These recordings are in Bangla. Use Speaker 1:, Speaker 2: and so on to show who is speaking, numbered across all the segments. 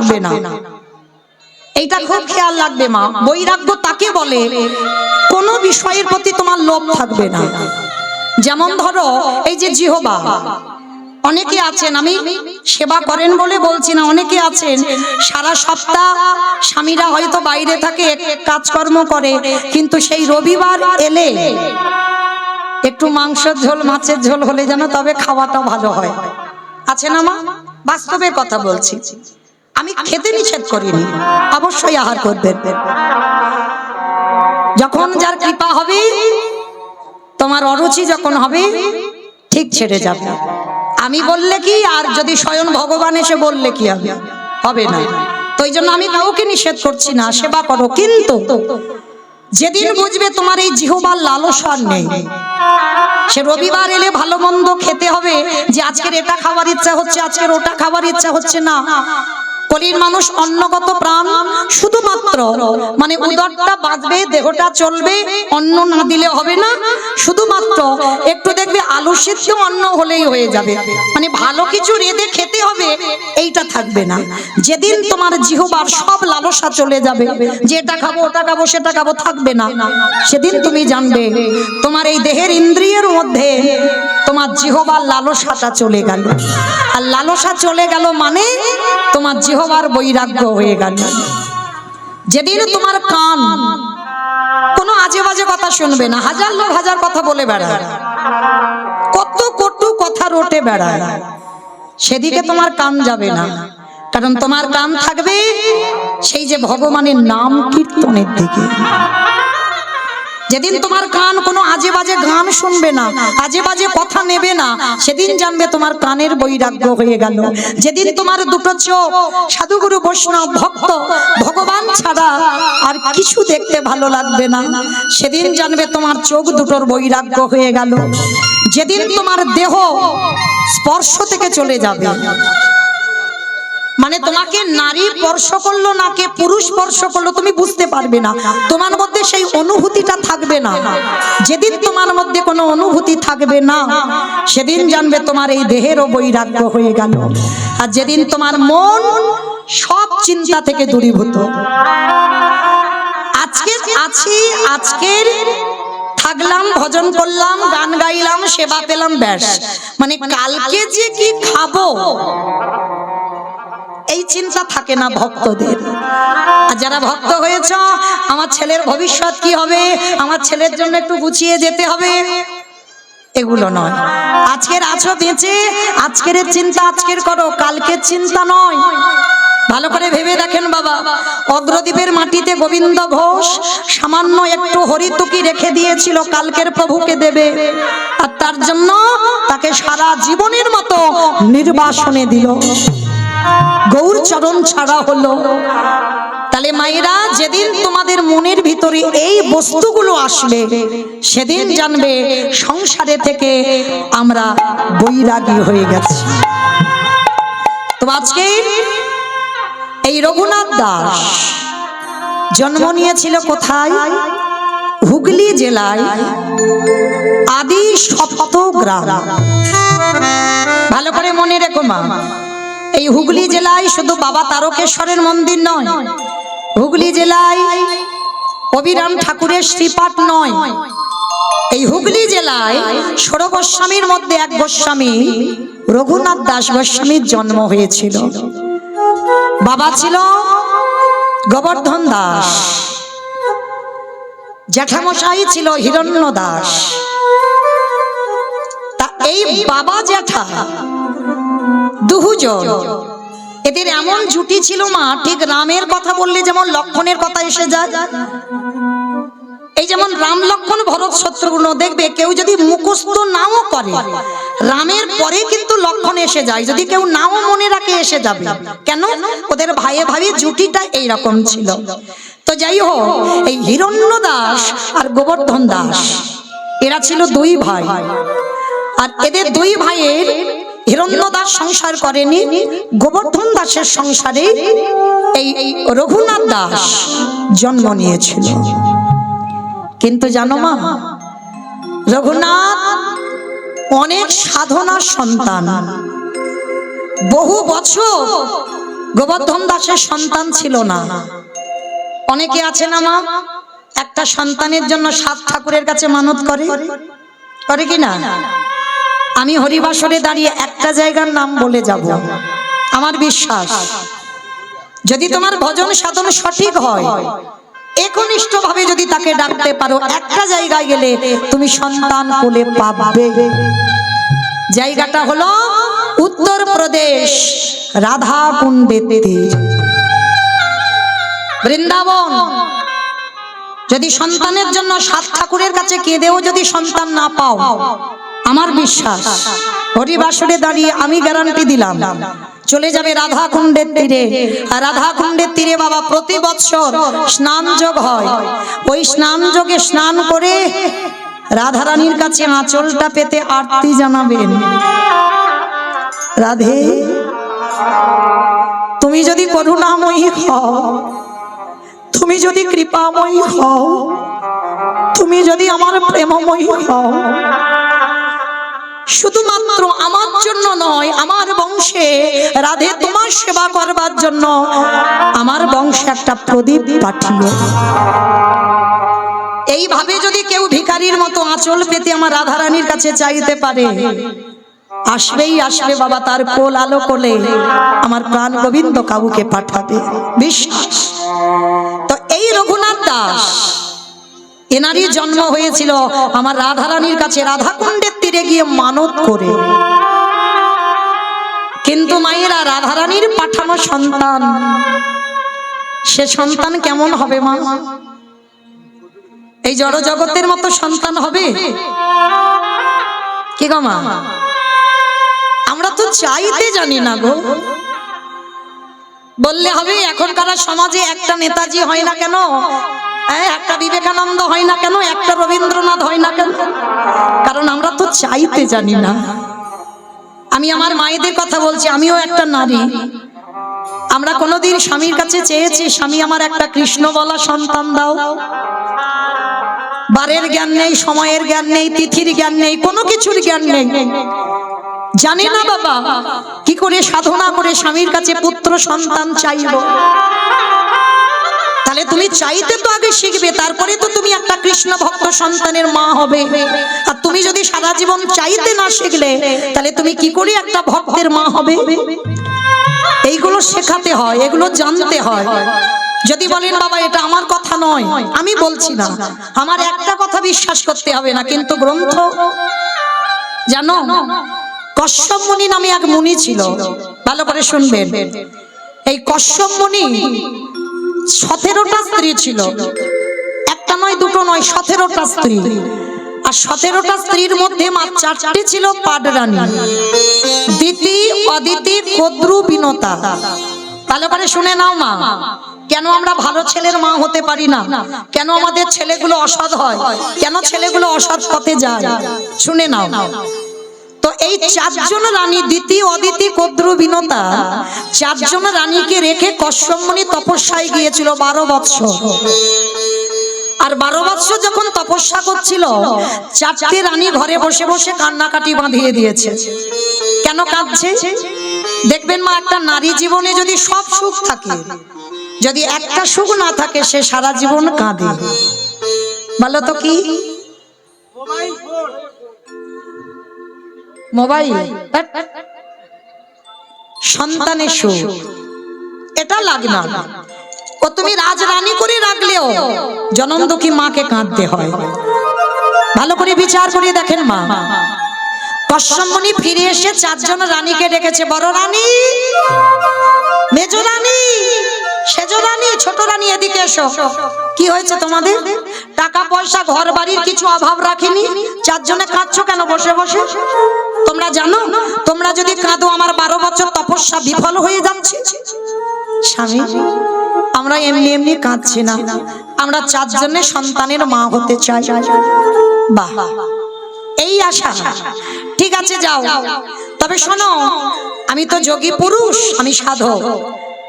Speaker 1: থাকবে না। এইটা খুব খেয়াল রাখবে মা। বৈরাগ্য তাকে বলে কোনো বিষয়ের প্রতি তোমার লোভ থাকবে না। যেমন ধরো এই যে জিহ্বা, অনেকে আছেন, আমি সেবা করেন বলে বলছি না, অনেকে আছেন সারা সপ্তাহ স্বামীরা হয়তো বাইরে থাকে, কাজকর্ম করে, কিন্তু সেই রবিবার এলে একটু মাংসের ঝোল মাছের ঝোল হলে যেন তবে খাওয়াটা ভালো হয়। আছে না মা? বাস্তবের কথা বলছি। আমি খেতে নিষেধ করিনি, অবশ্যই আহার করবেন। যখন যার কৃপা হবে, তোমার অরুচি যখন হবে ঠিক ছেড়ে যাবে। আমি বললে কি, আর যদি স্বয়ং ভগবান এসে বললে কি হবে? হবে না। তো এই জন্য আমি কাউকে নিষেধ করছি না, সেবা করো। কিন্তু যেদিন বুঝবে তোমার এই জিহ্বার লালসা নেই, সে রবিবার এলে ভালো মন্দ খেতে হবে, যে আজকের এটা খাবার ইচ্ছা হচ্ছে, আজকের ওটা খাবার ইচ্ছা হচ্ছে না। কলির মানুষ অন্নগত প্রাণ, শুধুমাত্র মানে উদরটা বাঁচবে, দেহটা চলবে, অন্ন না দিলে হবে না। শুধুমাত্র একটু দেখবে আলু সিদ্ধ অন্ন হলেই হয়ে যাবে, মানে ভালো কিছু রেঁধে খেতে হবে, এইটা থাকবে না। যেদিন তোমার জিহ্বার সব লালসা চলে যাবে, যে এটা খাবো ওটা খাবো সেটা খাবো, থাকবে না, সেদিন তুমি জানবে তোমার এই দেহের ইন্দ্রিয়ের মধ্যে তোমার জিহ্বার লালসাটা চলে গেল। আর লালসা চলে গেল মানে তোমার জিহ্বার বৈরাগ্য হয়ে গেল। যেদিন তোমার কান কোনো আজে বাজে কথা শুনবে না, হাজার লোক হাজার কথা বলে বেড়ায়, কত কটু কথা রটে বেড়ায়, সেদিকে তোমার কান যাবে না। কারণ তোমার কান থাকবে সেই যে ভগবানের নাম কীর্তনের দিকে। যেদিন তোমার কান কোনো আজে বাজে গান শুনবে না, আজে বাজে কথা নেবে না, সেদিন জানবে তোমার কানের বৈরাগ্য হয়ে গেল। যেদিন তোমার দুটো চোখ সাধুগুরু বৈষ্ণব ভক্ত ভগবান ছাড়া আর কিছু দেখতে ভালো লাগবে না, সেদিন জানবে তোমার চোখ দুটোর বৈরাগ্য হয়ে গেল। যেদিন তোমার দেহ স্পর্শ থেকে চলে যাবে, মানে তোমাকে নারী স্পর্শ করলো না কে পুরুষ স্পর্শ করলো তুমি বুঝতে পারবে না, তোমার মধ্যে সেই অনুভূতিটা থাকবে না। যেদিন তোমার মধ্যে কোনো অনুভূতি থাকবে না, সেদিন জানবে তোমার এই দেহেরও বৈরাগ্য হয়ে গেল। আর যেদিন তোমার মন সব চিন্তা থেকে দূরীভূত, আজকে আছি, আজকের থাকলাম, ভজন করলাম, গান গাইলাম, সেবা পেলাম, ব্যাস, মানে কালকে যে কি খাবো এই চিন্তা থাকে না ভক্তদের। আর যারা ভক্ত হয়েছ, আমার ছেলের ভবিষ্যৎ কি হবে, আমার ছেলের জন্য একটু গুছিয়ে যেতে হবে, এগুলো নয়। আজকের আছো বেঁচে, আজকের চিন্তা আজকের করো, কালকের চিন্তা নয়। ভালো করে ভেবে দেখেন বাবা, অগ্রদ্বীপের মাটিতে গোবিন্দ ঘোষ সামান্য একটু হরিতুকি রেখে দিয়েছিল, কালকের প্রভুকে দেবে, আর তার জন্য তাকে সারা জীবনের মতো নির্বাসনে দিল, গৌর চরণ ছাড়া হলো। তাহলে মায়েরা, যেদিন তোমাদের মনের ভিতরে এই বস্তুগুলো আসবে, সেদিন জানবে সংসারে থেকে আমরা বৈরাগী হয়ে গেছি। তো আজকে এই রঘুনাথ দাস জন্ম নিয়েছিল কোথায়? হুগলি জেলায় আদি সপ্তগ্রাম। ভালো করে মনে রেখো মা, এই হুগলি জেলায় শুধু বাবা তারকেশ্বরের মন্দির নয়, হুগলি জেলায় অবিরাম ঠাকুরের শ্রীপাঠ নয়, এই হুগলি জেলায় 16 গোস্বামীর মধ্যে এক গোস্বামী রঘুনাথ দাস গোস্বামীর জন্ম হয়েছিল। বাবা ছিল গোবর্ধন দাস, জ্যাঠামশাই ছিল হিরণ্য দাস। তা এই বাবা জ্যাঠা দুজন, এদের এমন জুটি ছিল মা, ঠিক রামের কথা বললে যেমন লক্ষণের কথা এসে যায়, এই যেমন রাম লক্ষণ ভরত শত্রুঘ্ন, দেখবে কেউ যদি মুখস্থ নাও করে, রামের পরে কিন্তু লক্ষণ এসে যায়, যদি কেউ নাও মনে রাখে এসে যাবে। কেন? ওদের ভাইয়ে ভাবি জুটিটা এইরকম ছিল। তো যাই হোক, এই হিরণ্য দাস আর গোবর্ধন দাস এরা ছিল দুই ভাই। আর এদের দুই ভাইয়ের, হিরণ্য দাস সংসার করেনি, গোবর্ধন দাসের সংসারে এই রঘুনাথ দাস জন্ম নিয়েছিল। কিন্তু জানো মা, রঘুনাথ অনেক সাধনার সন্তান, বহু বছর গোবর্ধন দাসের সন্তান ছিল না। অনেকে আছে না মা, একটা সন্তানের জন্য 7 ঠাকুরের কাছে মানত করে, করে কি না? আমি হরিবাসরে দাঁড়িয়ে একটা জায়গার নাম বলে যাব। আমার বিশ্বাস যদি তোমার ভজন সাধন সঠিক হয়, একনিষ্ঠ ভাবে যদি তাকে ডাকতে পারো, একটা জায়গায় গেলে তুমি সন্তান কোলে পাবে। জায়গাটা হলো উত্তরপ্রদেশ, রাধা কুণ্ডের তীর, বৃন্দাবন। যদি সন্তানের জন্য 7 ঠাকুরের কাছে কেঁদেও যদি সন্তান না পাও, আমার বিশ্বাস হরিবাসরে দাঁড়িয়ে আমি গ্যারান্টি দিলাম চলে যাবে রাধা কুণ্ডের তীরে। আর রাধা কুণ্ডের তীরে বাবা প্রতি বৎসর স্নান যোগ হয়। ওই স্নান যোগে স্নান করে রাধারানীর কাছে আঁচলটা পেতে আরতি জানাবেন, রাধে তুমি যদি করুণাময়ী হও, তুমি যদি কৃপাময়ী হও, তুমি যদি আমার প্রেমময়ী হও, শুধুমাত্র আমার জন্য নয়, আমার বংশে রাধে তোমার সেবা করবার জন্য আমার বংশে একটা প্রদীপ পাঠিও। এইভাবে যদি কেউ ভিখারির মতো আঁচল পেতে আমার রাধারানীর কাছে চাইতে পারে, আসবেই আসবে বাবা, তার কোল আলো কোলে আমার প্রাণ গোবিন্দ কাউকে পাঠাবে, বিশ্বাস। তো এই রঘুনাথ দাস, এনারই জন্ম হয়েছিল আমার রাধারানীর কাছে রাধাকুণ্ডের তীরে গিয়ে মানত করে। কিন্তু মায়েরা, রাধারানীর পাঠানো সন্তান, সে সন্তান কেমন হবে মা? এই জড় জগতের মতো সন্তান হবে কি গো মা? আমরা তো চাইতে জানি না গো। বললে হবে এখনকার সমাজে একটা নেতাজি হয় না কেন, একটা বিবেকানন্দ হয় না কেন, একটা রবীন্দ্রনাথ হয় না কেন? কারণ আমরা তো চাইতে জানি না। আমি আমার মায়েদের কথা বলছি, আমিও একটা নারী। আমরা কোনোদিন স্বামীর কাছে চেয়েছি, স্বামী আমার একটা কৃষ্ণ বলা সন্তান দাও? বারের জ্ঞান নেই, সময়ের জ্ঞান নেই, তিথির জ্ঞান নেই, কোনো কিছুর জ্ঞান নেই, জানি না বাবা কি করে সাধনা করে স্বামীর কাছে পুত্র সন্তান চাইব। তাহলে তুমি চাইতে তো আগে শিখবে, তারপরে তো তুমি একটা কৃষ্ণ ভক্ত সন্তানের মা হবে। আর তুমি যদি সারা জীবন চাইতে না শিখলে, তাহলে তুমি কি করে একটা ভক্তের মা হবে? এইগুলো শেখাতে হয়, এগুলো জানতে হয়। যদি বলেন বাবা এটা আমার কথা নয়, আমি বলছি না, আমার একটা কথা বিশ্বাস করতে হবে না, কিন্তু গ্রন্থ জানো, কশ্যপ মুনি নামে এক মুনি ছিল, ভালো করে শুনবেন। এই কশ্যপ মুনি 17টা স্ত্রী ছিল, একটা নয় দুটো নয়, 17টা স্ত্রী। আর 17টা স্ত্রীর মধ্যে মাত্র 4টি ছিল পাডরানী, দিতি, অদিতি, কদ্রু, বিনতা। ভালো করে শুনে নাও মা, কেন আমরা ভালো ছেলের মা হতে পারি না? কেন আমাদের ছেলেগুলো অসৎ হয়? কেন ছেলেগুলো অসৎ পথে যায়? শুনে নাও। তো এই 4 জন রানী, দিতি, অদিতি, কদ্রু, বিনতা, 4 জন রানীকে রেখে কশ্যপ মুনি তপস্যায় গিয়েছিল 12 বৎসর। আর 12 বৎসর যখন তপস্যা করছিল, 4টে রানী ঘরে বসে বসে কান্নাকাটি বাঁধিয়ে দিয়েছে। কেন কাঁদছে? দেখবেন মা, একটা নারী জীবনে যদি সব সুখ থাকে, যদি একটা সুখ না থাকে, সে সারা জীবন কাঁদে। বলো তো কি? মোবাইল, সন্তানের সুখ, এটা লাগে না। ও তুমি রাজরানী করে রাখলেও জনম দুঃখী মাকে কাঁদতে হয়। ভালো করে বিচার করে দেখেন মা, কশ্যপ মুনি ফিরে এসে 4 জন রানীকে ডেকেছে, বড় রানী, মেজ রানী, সেজ রানী, ছোট রানী, এদিকে এসো। কি হয়েছে তোমাদের? টাকা পয়সা ঘর বাড়ির কিছু অভাব রাখিনি, 4 জনে কাঁদছো কেন বসে বসে? তোমরা জানো, তোমরা যদি কাঁদো আমার 12 বছর তপস্যা বিফল হয়ে যাচ্ছে। স্বামী, আমরা এমনি এমনি কাঁদছি না, আমরা 4 জনের সন্তানের মা হতে চাই। বাহ, এই আশা। ঠিক আছে যাও, তবে শোনো, আমি তো যোগী পুরুষ, আমি সাধক,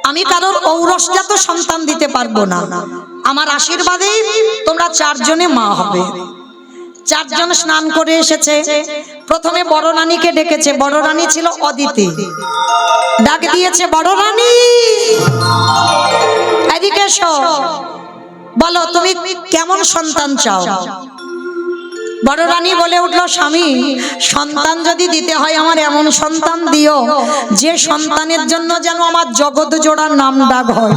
Speaker 1: আমি কারোর ঔরসজাত সন্তান দিতে পারবো না। আমার আশীর্বাদে তোমরা 4 জনে মা হবে। চারজন স্নান করে এসেছে। প্রথমে বড় রানীকে ডেকেছে, বড় রানী ছিল অদিতি। ডাক দিয়েছে, বড় রানী এদিকে এসো, বলো তুমি কেমন সন্তান চাও। বড় রানী বলে উঠলো, স্বামী সন্তান যদি দিতে হয় আমার এমন সন্তান দিও যে সন্তানের জন্য যেন আমার জগৎ জোড়ার নাম ডাক হয়।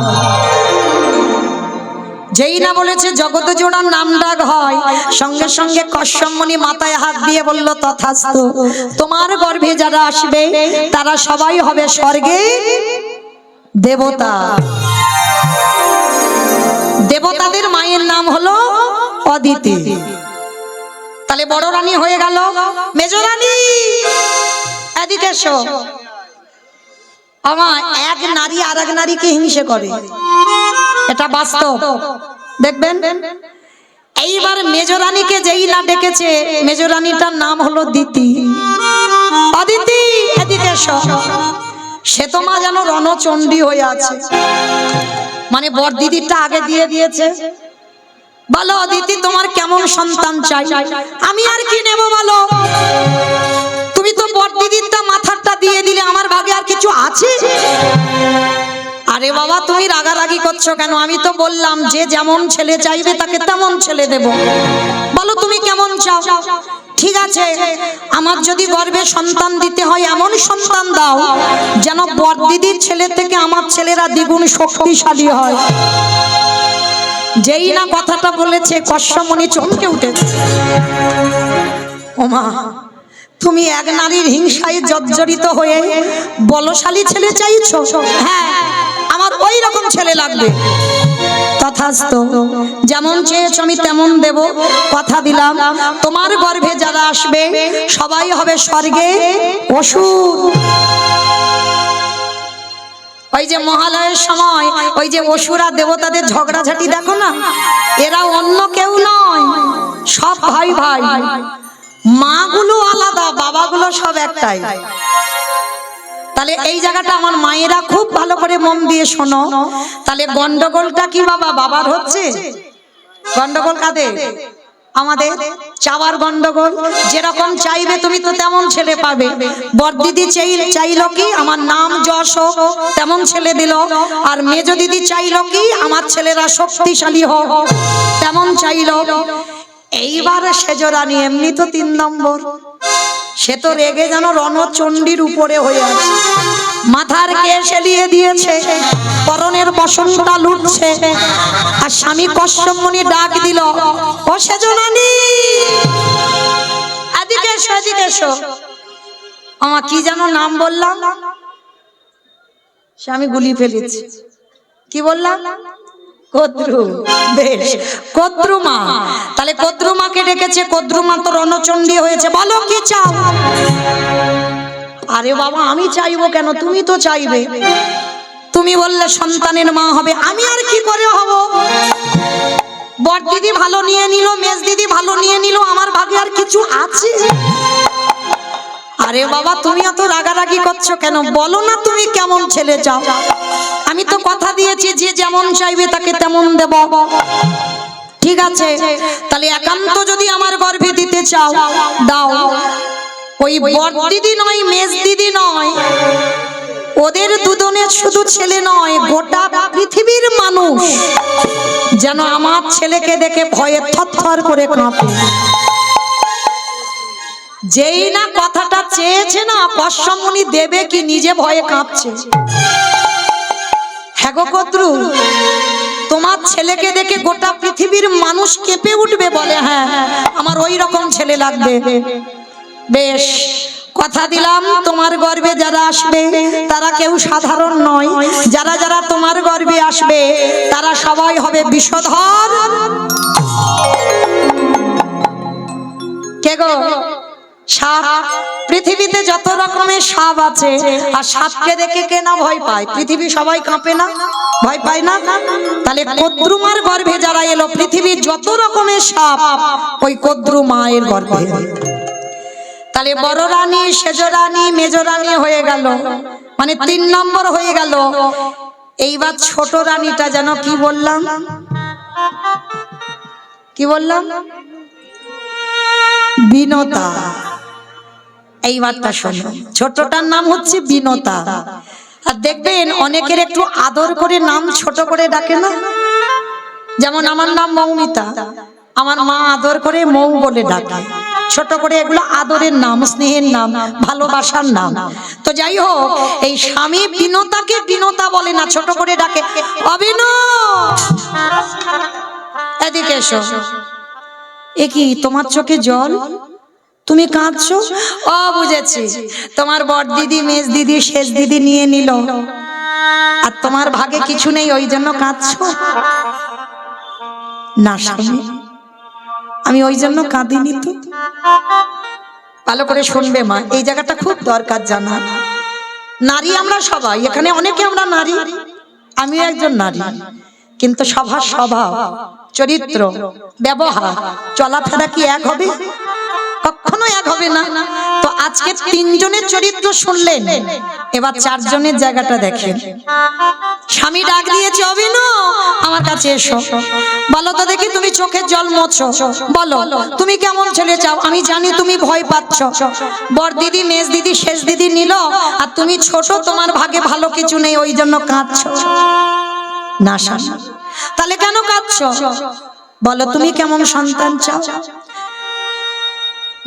Speaker 1: যেই না বলেছে জগৎ জোড়ার নাম ডাক হয়, সঙ্গে সঙ্গে কশ্যপ মুনি মাথায় হাত দিয়ে বলল, তথাস্তু। তোমার গর্ভে যারা আসবে তারা সবাই হবে স্বর্গে দেবতা। দেবতাদের মায়ের নাম হলো অদিতি। তাহলে বড় রানী হয়ে গেল মেজ রানী। এদিকে এসো। আমার এক নারী আর এক নারীকে হিংসে করে, এটা বাস্তব, দেখবেন। এইবার মেজ রানীকে যেই না ডেকেছে, মেজ রানীটার নাম হলো দিতি। অদিতি এদিকে এসো। সে তো মা যেন রণচণ্ডী হয়ে আছে, মানে বড় দিদিটা আগে দিয়ে দিয়েছে। বলো অদিতি তোমার কেমন সন্তান চাই। আমি আর কি নেব বলো, তুমি তো বড় দিদিরটা মাথারটা দিয়ে দিলে, আমার ভাগে আর কিছু আছে? আরে বাবা তুমি রাগারাগি করছো কেন? আমি তো বললাম যে যেমন ছেলে চাইবে তাকে তেমন ছেলে দেব। বলো তুমি কেমন চাও? ঠিক আছে, আমার যদি গর্ভে সন্তান দিতে হয় এমন সন্তান দাও যেন বড় দিদির ছেলে থেকে আমার ছেলেরা দ্বিগুণ শক্তিশালী হয়। যেই না কথাটা বলেছে কশ্যপ মুনি চমকে উঠেছে। ওমা, তুমি এক নারীর হিংসায় জর্জরিত হয়ে বলশালী ছেলে চাইছো? হ্যাঁ, আমার ওই রকম ছেলে লাগবে। তথাস্তু, যেমন চেয়েছো আমি তেমন দেব, কথা দিলাম। তোমার গর্ভে যারা আসবে সবাই হবে স্বর্গে অসুর। ওই যে মহালয়ের সময় ওই যে অসুরা দেবতাদের ঝগড়াঝাটি দেখো না, এরা অন্য কেউ নয়, সব ভাই ভাই। মাগুলো আলাদা, বাবাগুলো সব একটাই। তাহলে এই জায়গাটা আমার মায়েরা খুব ভালো করে মন দিয়ে শোনো। তাহলে গন্ডগোলটা কি বাবা বাবার হচ্ছে? গন্ডগোল কাদের? আমাদের চাওয়ার গন্ডগোল। যেরকম চাইবে তুমি তো তেমন ছেলে পাবে। বড় দিদি চাইলো কি আমার নাম যশ হোক, তেমন ছেলে দিল। আর মেজ দিদি চাইলো কি আমার ছেলেরা শক্তিশালী হোক, তেমন চাইলো। এইবার সেজ রানী এমনি তো 3 নম্বর, সে তো রেগে যেন রণচণ্ডীর উপরে হয়ে আছে। মাথার কেশ এলিয়ে দিয়েছে, পরনের বসনটা লুটছে। আর স্বামী কশ্যপ মুনি ডাক দিল, ও সেজ রানী এদিকে এসো, এদিকে এসো। আমার কি যেন নাম বললাম, স্বামী গুলি ফেলেছে। কি বললাম? কদ্রু। বেশ, কদ্রুমা। তাহলে কদ্রুমাকে ডেকেছে। কদ্রুমা তো রণচণ্ডী হয়েছে। বলো কি চাও? আরে বাবা আমি চাইবো কেন, তুমি তো চাইবে। তুমি বললে সন্তানের মা হবে, আমি আর কি করে হব? বড় দিদি ভালো নিয়ে নিল, মেজ দিদি ভালো নিয়ে নিল, আমার ভাগে আর কিছু আছে? আরে বাবা তুমি এত রাগারাগি করছো কেন? বলো না তুমি কেমন ছেলে চাও। আমি তো কথা দিয়েছি যে যেমন চাইবে তাকে তেমন দেব। ঠিক আছে, তাহলে একান্ত যদি আমার গর্ভে দিতে চাও দাও। ওই বড় দিদি নয়, মেজ দিদি নয়, ওদের দুজনের শুধু ছেলে নয়, গোটা পৃথিবীর মানুষ যেন আমার ছেলেকে দেখে ভয়ে থরথর করে কাঁপে। যেই না কথাটা চেয়েছে না, কশ্যপ মুনি দেবে কি নিজে ভয়ে কাঁপছে। হ্যাঁ গো কদ্রু, তোমার ছেলেকে দেখে গোটা পৃথিবীর মানুষ কেঁপে উঠবে। বলে হ্যাঁ আমার ওই রকম ছেলে লাগবে। বেশ, কথা দিলাম তোমার গর্ভে যারা আসবে তারা কেউ সাধারণ নয়। যারা যারা তোমার গর্ভে আসবে তারা সবাই হবে বিষধর। কে গো? সাপ। পৃথিবীতে যত রকমের সাপ আছে, আর সাপকে দেখে কে না ভয় পায়? পৃথিবী সবাই কাঁপে না, ভয় পায় না? তাহলে কদ্রুমার গর্ভে যারা এলো, পৃথিবীর যত রকমের সাপ ওই কদ্রু মায়ের গর্ভে। তাহলে বড় রানী, সেজ রানী, মেজ রানী হয়ে গেল, মানে 3 নম্বর হয়ে গেল। এইবার ছোট রানীটা যেন কি বললাম, কি বললাম? বিনতা। এইবারটা শোনো, ছোটটার নাম হচ্ছে বিনতা। আর দেখবেন অনেকের একটু আদর করে নাম ছোট করে ডাকে না, যেমন আমার নাম মৌমিতা, আমার মা আদর করে মৌ বলে ডাকে, ছোট করে। এগুলো আদরের নাম, স্নেহের নাম, ভালোবাসার নাম। তো যাই হোক, এই স্বামী বিনতাকে বিনতা বলে না, ছোট করে ডাকে, অবিন এদিকে এসো। এ কি তোমার চোখে জল, তুমি কাঁদছো? ও বুঝেছি, তোমার বড় দিদি, মেজ দিদি, শেষ দিদি নিয়ে নিল, আর তোমার ভাগে কিছু নেই, ওই জন্য কাঁদছো। না স্বামী, আমি ওই জন্য কাঁদিনি তো। ভালো করে শুনবে মা, এই জায়গাটা খুব দরকার জানা। নারী আমরা সবাই, এখানে অনেকে আমরা নারী, আমিও একজন নারী, কিন্তু স্বভাব, চরিত্র, ব্যবহার, চলাফেরা কি এক হবে? কখনো এক হবে না। তো আজকে তিনজনের চরিত্র শুনলেন, এবার চারজনের জায়গাটা দেখেন। স্বামী ডাক দিয়েছে, অবিন আমার কাছে এসো। বলো তো দেখি, তুমি চোখের জল মোছো, বলো তুমি কেমন ছেলে চাও। আমি জানি তুমি ভয় পাচ্ছ, বড় দিদি, মেজ দিদি, শেষ দিদি নিল, আর তুমি ছোট, তোমার ভাগে ভালো কিছু নেই, ওই জন্য কাঁদছো। না স্বামী, তাহলে কেন কাঁদছো? বলো তুমি কেমন সন্তান চাও।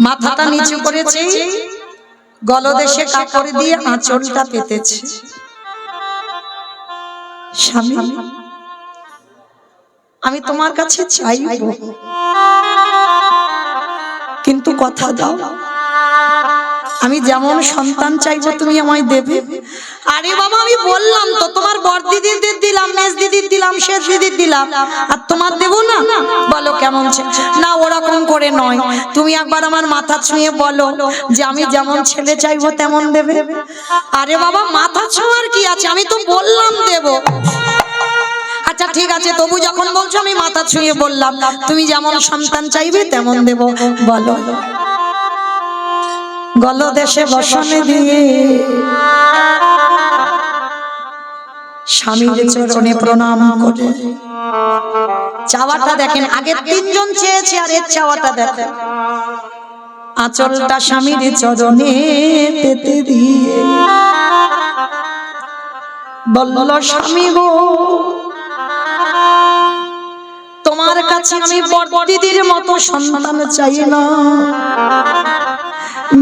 Speaker 1: মাথাটা নিচু করেছে, গলদেশে কাপড় দিয়ে আঁচলটা পেতেছে। স্বামী, আমি তোমার কাছে চাইবো, কিন্তু কথা দাও, আমি যেমন সন্তান চাইবো তুমি আমায় দেবে। আরে বাবা, আমি বললাম তো, তোমার বড় দিদিদের দিলাম, মেজ দিদির দিলাম, শেষ দিদির দিলাম, আর তোমার দেবো না? বলো কেমন ছেলে। না, ওরকম করে নয়, তুমি একবার আমার মাথা ছুঁয়ে বলো যে আমি যেমন ছেলে চাইবো তেমন দেবে। আরে বাবা, মাথা ছোঁয়ার কি আছে, আমি তো বললাম দেবো। আচ্ছা ঠিক আছে, তবু যখন বলছো আমি মাথা ছুঁয়ে বললাম, তুমি যেমন সন্তান চাইবে তেমন দেব। বলো। গলদেশে বসনে দিয়ে স্বামীর চরণে প্রণাম করে চাওয়াটা দেখেন। আগে তিনজন চেয়েছে, আর এর চাওয়াটা দেখেন। আঁচলটা স্বামীর চরণে পেতে দিয়ে বলল, স্বামী গো, তোমার কাছে আমি বড় দিদির মতো সন্তান চাই না,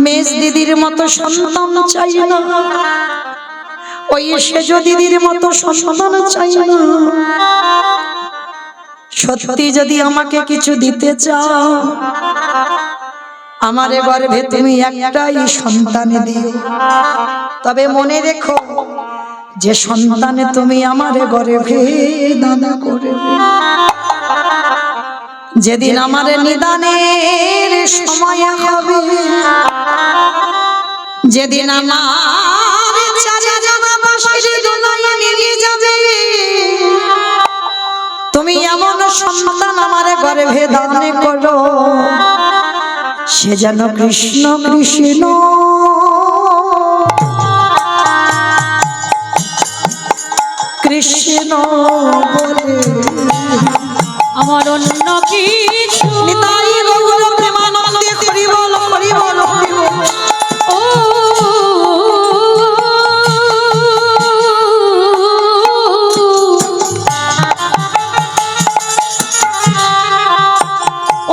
Speaker 1: মেজ দিদির মতো সন্তান চাই না, ওই সেজ দিদির মতো সন্তান চাই না। সত্যি যদি আমাকে কিছু দিতে চাও, আমারে গর্ভে তুমি একটাই সন্তান দিও। তবে মনে রেখো, যে সন্তানে তুমি আমারে গর্ভে দানা করবে, যেদিন আমার নিদানের সময় হবে, যেদিন আমার চাচা জানা বাসির দুনিয়া নিয়ে যাবে, তুমি এমন সন্তান আমার গর্ভে দান করো, সে যেন কৃষ্ণ কৃষ্ণ কৃষ্ণ বলে, আমার অন্য কিছু নিতাই গৌর প্রেমানন্দে হরি বল, হরি বল, হরি বল। ও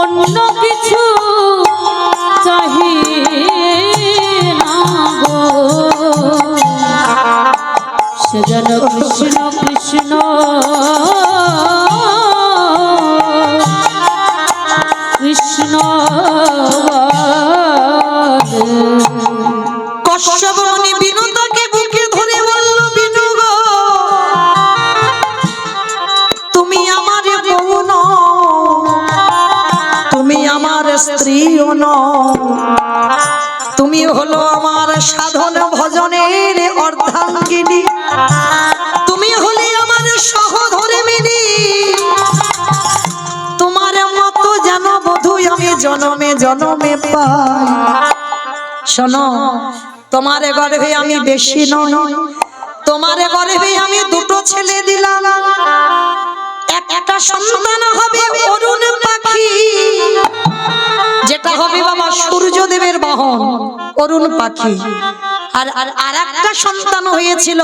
Speaker 1: অন্য কিছু চাহি না গো, সে যেন কৃষ্ণ কৃষ্ণ কৃষ্ণ। কশ্যপমুনি বিনুতাকে বুকে ধরে বলল, বিনু গো, তুমি আমার বউ নও, তুমি আমার স্ত্রীও নও, তুমি হলো আমার সাধন ভজনের অর্ধাঙ্গিনী, তুমি হলে আমার সহধর্মিণী, তোমার মতো যেন বধূ আমি জনমে জনমে পাই। শোনো, তোমার গর্ভে আমি বেশি নই, তোমার গর্ভে আমি দুটো ছেলে দিলাম, একটা সন্তান হবে অরুণ পাখি, যেটা যেটা হবে বাবা সূর্যদেবের বাহন অরুণ পাখি, আর আর একটা সন্তান হয়েছিল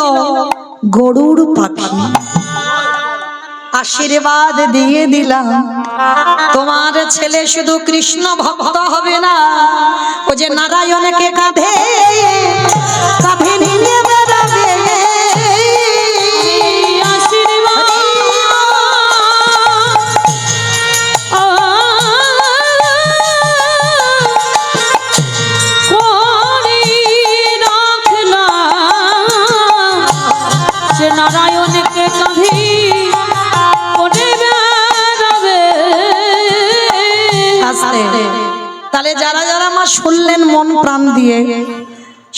Speaker 1: গরুড় পাখি। আশীর্বাদ দিয়ে দিলাম তোমার ছেলে শুধু কৃষ্ণ ভক্ত হবে না, ও যে নারায়ণকে কাঁধে কাঁধে নিয়ে বেড়াবে।
Speaker 2: নারায়ণকে কাঁধে
Speaker 1: তাহলে যারা যারা মা শুনলেন মন প্রাণ দিয়ে,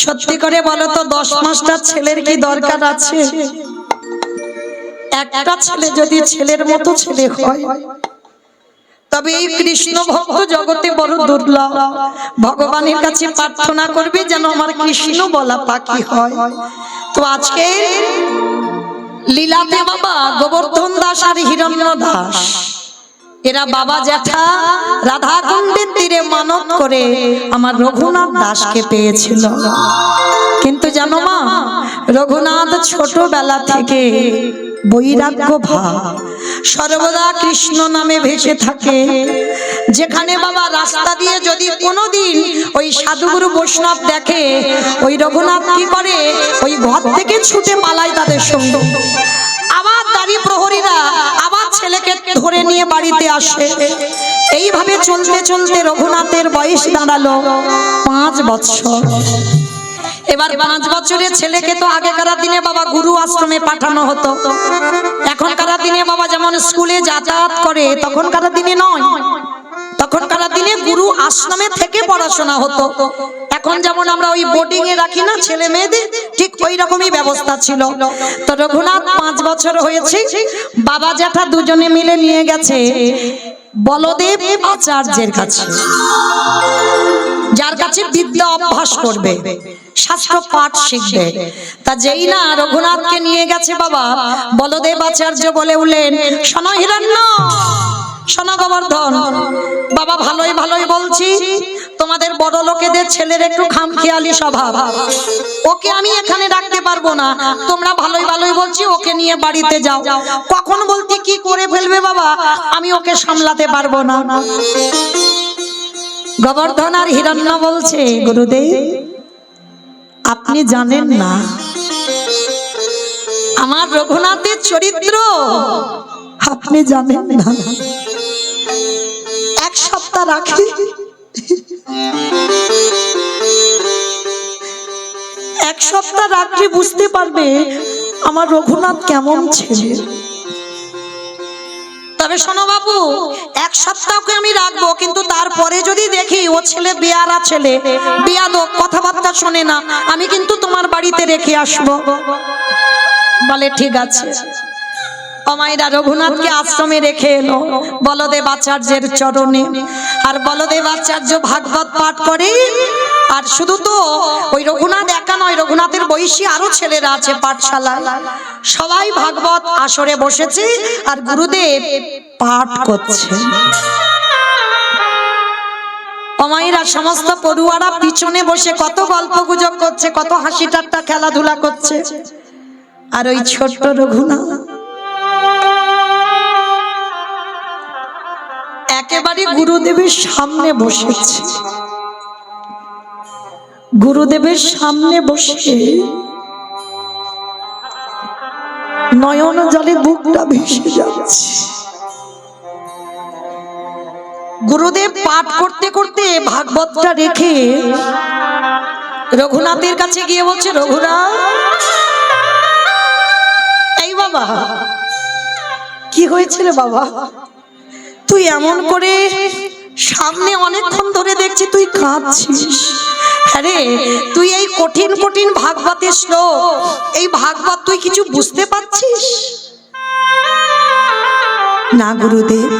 Speaker 1: সত্যি করে বলো তো 10 মাসটা ছেলের কি দরকার আছে? একটা ছেলে যদি ছেলের মতো ছেলে হয়, তবে এই কৃষ্ণ ভক্ত জগতে বড় দুর্লভ। ভগবানের কাছে প্রার্থনা করবে যেন আমার কৃষ্ণ বলা পাখি হয়। তো আজকে লীলাতে বাবা গোবর্ধন দাস আর হিরণ্য দাস এরা বাবা জ্যাঠা রাধা কুণ্ডের তীরে মানত করে আমার রঘুনাথ দাসকে পেয়েছিল। কিন্তু জানো মা, রঘুনাথ ছোটবেলা থেকে বৈরাগ্য ভাব, সর্বদা কৃষ্ণ নামে ভেসে থাকে। যেখানে বাবা রাস্তা দিয়ে যদি কোনোদিন ওই সাধুগুরু বৈষ্ণব দেখে, ওই রঘুনাথ কি করে, ওই ঘর থেকে ছুটে পালায় তাদের সঙ্গে। আবার দাড়ি প্রহরীরা আবার ছেলেকে ধরে নিয়ে বাড়িতে আসে। এইভাবে চলতে চলতে রঘুনাথের বয়স দাঁড়ালো 5 বছর। এবার 5 বছরের ছেলেকে তো আগেকার দিনে বাবা গুরু আশ্রমে পাঠানো হতো। এখনকার দিনে বাবা যেমন স্কুলে যাতায়াত করে, তখনকার দিনে নয়। তখনকার দিনে গুরু আশ্রমে থেকে পড়াশোনা হতো। এখন যেমন আমরা ওই বোর্ডিং এ রাখি না ছেলে মেয়েদের, ঠিক ওই রকমই ব্যবস্থা ছিল। তো রঘুনাথ 5 বছর হয়েছে, বাবা জ্যাঠা দুজনে মিলে নিয়ে গেছে বলদেব আচার্যের কাছে, যার কাছে বিদ্যা অভ্যাস করবে, শাস্ত্র পাঠ শিখবে। তা যেই না রঘুনাথকে নিয়ে গেছে বাবা, বলদেব আচার্য বলে উঠলেন, শোনো হিরণ্য, শোনো গোবর্ধন, বাবা ভালোই ভালোই বলছি, তোমাদের বড় লোকেদের ছেলের একটু খামখেয়ালি স্বভাব, ওকে আমি এখানে রাখতে পারবো না। তোমরা ভালোই ভালোই বলছি, ওকে নিয়ে বাড়িতে যাও। কখন বলতে কি করে ফেলবে বাবা, আমি ওকে সামলাতে পারবো না। গোবর্ধন আর হিরণ্য বলছে, গুরুদেব আপনি জানেন না আমার রঘুনাথের চরিত্র, আপনি জানেন না। 1 সপ্তাহ রাখি, 1 সপ্তাহ রাখলে বুঝতে পারবে আমার রঘুনাথ কেমন ছেলে। তবে শোনো বাবু, 1 সপ্তাহকে আমি রাখবো, কিন্তু তারপরে যদি দেখি ও ছেলে বেয়ারা ছেলে, বেয়াদব, কথাবার্তা শোনে না, আমি কিন্তু তোমার বাড়িতে রেখে আসবো। বলে ঠিক আছে। অমাইরা রঘুনাথকে আশ্রমে রেখে এলো বলদেব আচার্যের চরণে। আর বলদেব আচার্য ভাগবত পাঠ করে। আর শুধু তো ওই রঘুনাথ একা নয়, রঘুনাথের বয়সী আরো ছেলেরা আছে পাঠশালায়, সবাই ভাগবত আসরে বসেছে আর গুরুদেব পাঠ করছে। অমাইরা সমস্ত পড়ুয়ারা পিছনে বসে কত গল্প গুজব করছে, কত হাসি ঠাট্টা খেলাধুলা করছে। আর ওই ছোট্ট রঘুনাথ একেবারে গুরুদেবের সামনে বসেছে। গুরুদেবের সামনে বসে নয়ন জলে বুকটা ভেসে যাচ্ছে। গুরুদেব পাঠ করতে করতে ভাগবতটা রেখে রঘুনাথের কাছে গিয়ে বলছে, রঘুনাথ, এই বাবা কি হয়েছে রে বাবা, তুই এমন করে সামনে অনেকক্ষণ ধরে দেখছি তুই কাঁদছিস। আরে তুই এই কঠিন কঠিন ভাগবতের শ্লোক, এই ভাগবত তুই কিছু বুঝতে পারছিস না? গুরুদেব,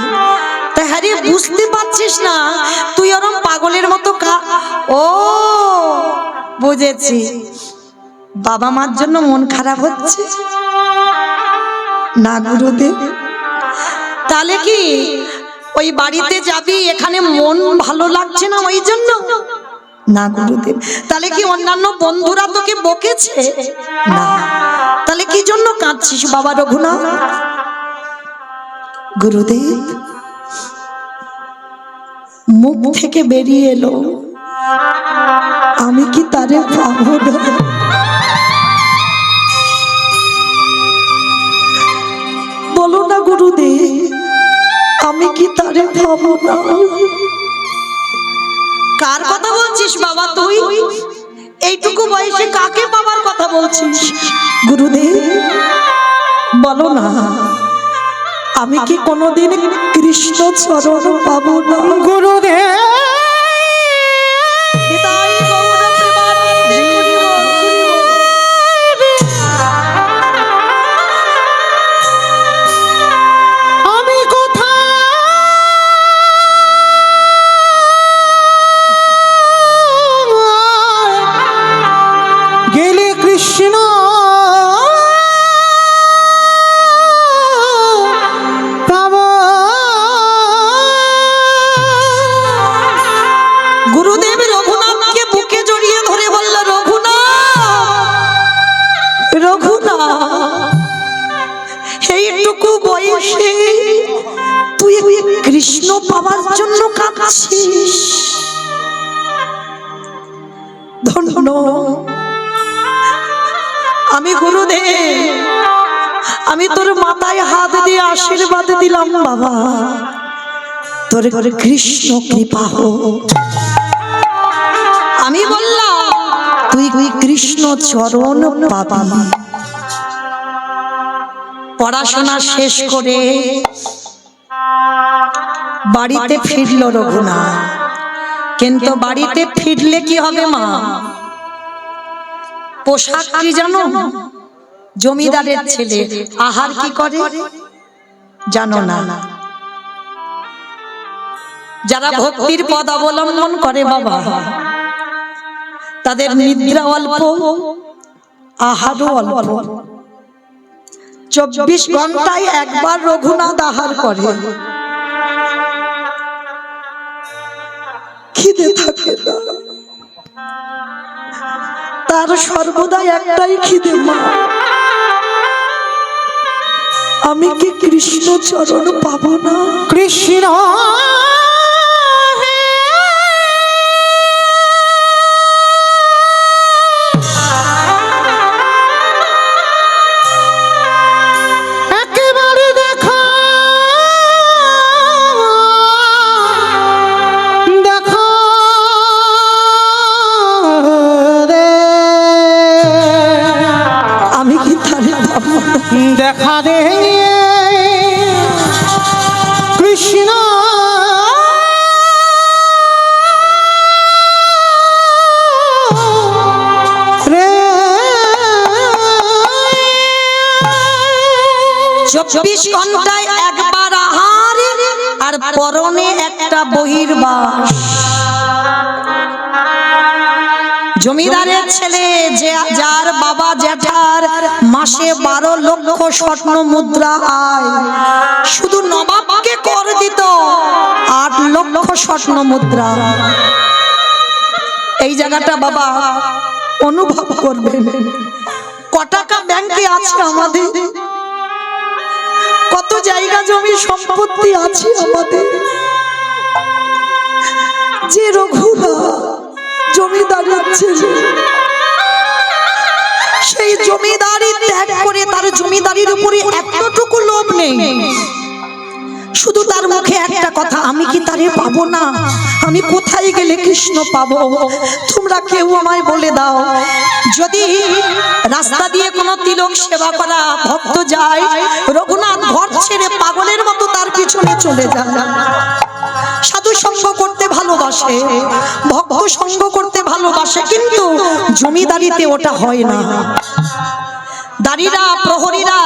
Speaker 1: তা হ্যাঁ বুঝতে পারছিস না, তুই ওরম পাগলের মতো ও বুঝেছি, বাবা মার জন্য মন খারাপ হচ্ছে না গুরুদেব? তাহলে কি ওই বাড়িতে যাবি, এখানে মন ভালো লাগছে না ওই জন্য? না গুরুদেব। তাহলে কি অন্যান্য বন্ধুরা তোকে বকেছে? না। তাহলে কি জন্য কাঁদছিস বাবা রঘুনাথ? গুরুদেব মুখ থেকে বেরিয়ে এলো, আমি কি তারে পাবো না? বলো না গুরুদেব, আমি কি তারে পাবো না? কার কথা বলছিস বাবা তুই? এইটুকু বয়সে কাকে পাবার কথা বলছিস? গুরুদেব বলো না, আমি কি কোনোদিন কৃষ্ণ চরণ পাবো না?
Speaker 2: গুরুদেব আমি কোথায় গেলে কৃষ্ণ পাবো?
Speaker 1: গুরুদেব রঘুনাথকে বুকে জড়িয়ে ধরে বলল, রঘুনাথ, রঘুনাথ, এইটুকু বয়সে তুই কৃষ্ণ পাওয়ার জন্য কাঁদছিস? ধন্য আমি গুরুদেব, আমি তোর মাথায় হাত দিয়ে আশীর্বাদ দিলাম বাবা, তোর ঘরে কৃষ্ণ কৃপা হোক। আমি বললাম তুই কৃষ্ণ চরণ পাবি। পড়াশোনা শেষ করে বাড়িতে ফিরল রঘুনাথ, কিন্তু বাড়িতে ফিরলে কি হবে মা? পোশাক কি জানো? জমিদারের ছেলে। আহার কি করে জানো না? যারা ভক্তির পদ অবলম্বন করে বাবা, তাদের নিদ্রা অল্প, আহারও অল্প। 24 ঘন্টায় একবার রঘুনাথ আহার করে। খিদে থাকে না তার, সর্বদা একটাই খিদে, মা আমি কি কৃষ্ণ চরণ পাবো না?
Speaker 2: কৃষ্ণ একেবারে দেখো দেখো রে,
Speaker 1: আমি কি তারে পাবো না?
Speaker 2: দেখা দে কৃষ্ণ রে।
Speaker 1: 24 ঘন্টায় একবার আহার, আর পরনে একটা বহির্বাস। জমিদারের ছেলে, যে যার বাবা জ্যাঠার মাসে 12 লক্ষ স্বর্ণ মুদ্রা আয়, শুধু নবাবকে কর দিত 8 লক্ষ স্বর্ণ মুদ্রা। এই জায়গাটা বাবা অনুভব করবেন। ক টাকা ব্যাংকে আছে আমাদের, কত জায়গা জমি সম্পত্তি আছে আমাদের। যে রঘুনাথ জমিদারের ছেলে, সেই জমিদারি ত্যাগ করে তার জমিদারির উপরে এতটুকু লোভ নেই। শুধু তার মুখে একটা কথা, আমি কি তারে পাবো না? আমি কোথায় গেলে কৃষ্ণ পাবো? তোমরা কেউ আমায় বলে দাও। যদি রাস্তা দিয়ে কোনো তিলক সেবা করা ভক্ত যায়, রঘুনাথ ঘর ছেড়ে পাগলের মতো তার পিছনে চলে যায়। সাধু সঙ্গ করতে ভালোবাসে, ভক্ত সঙ্গ করতে ভালোবাসে, কিন্তু জমিদারিতে ওটা হয় না। দাঁড়িরা প্রহরীরা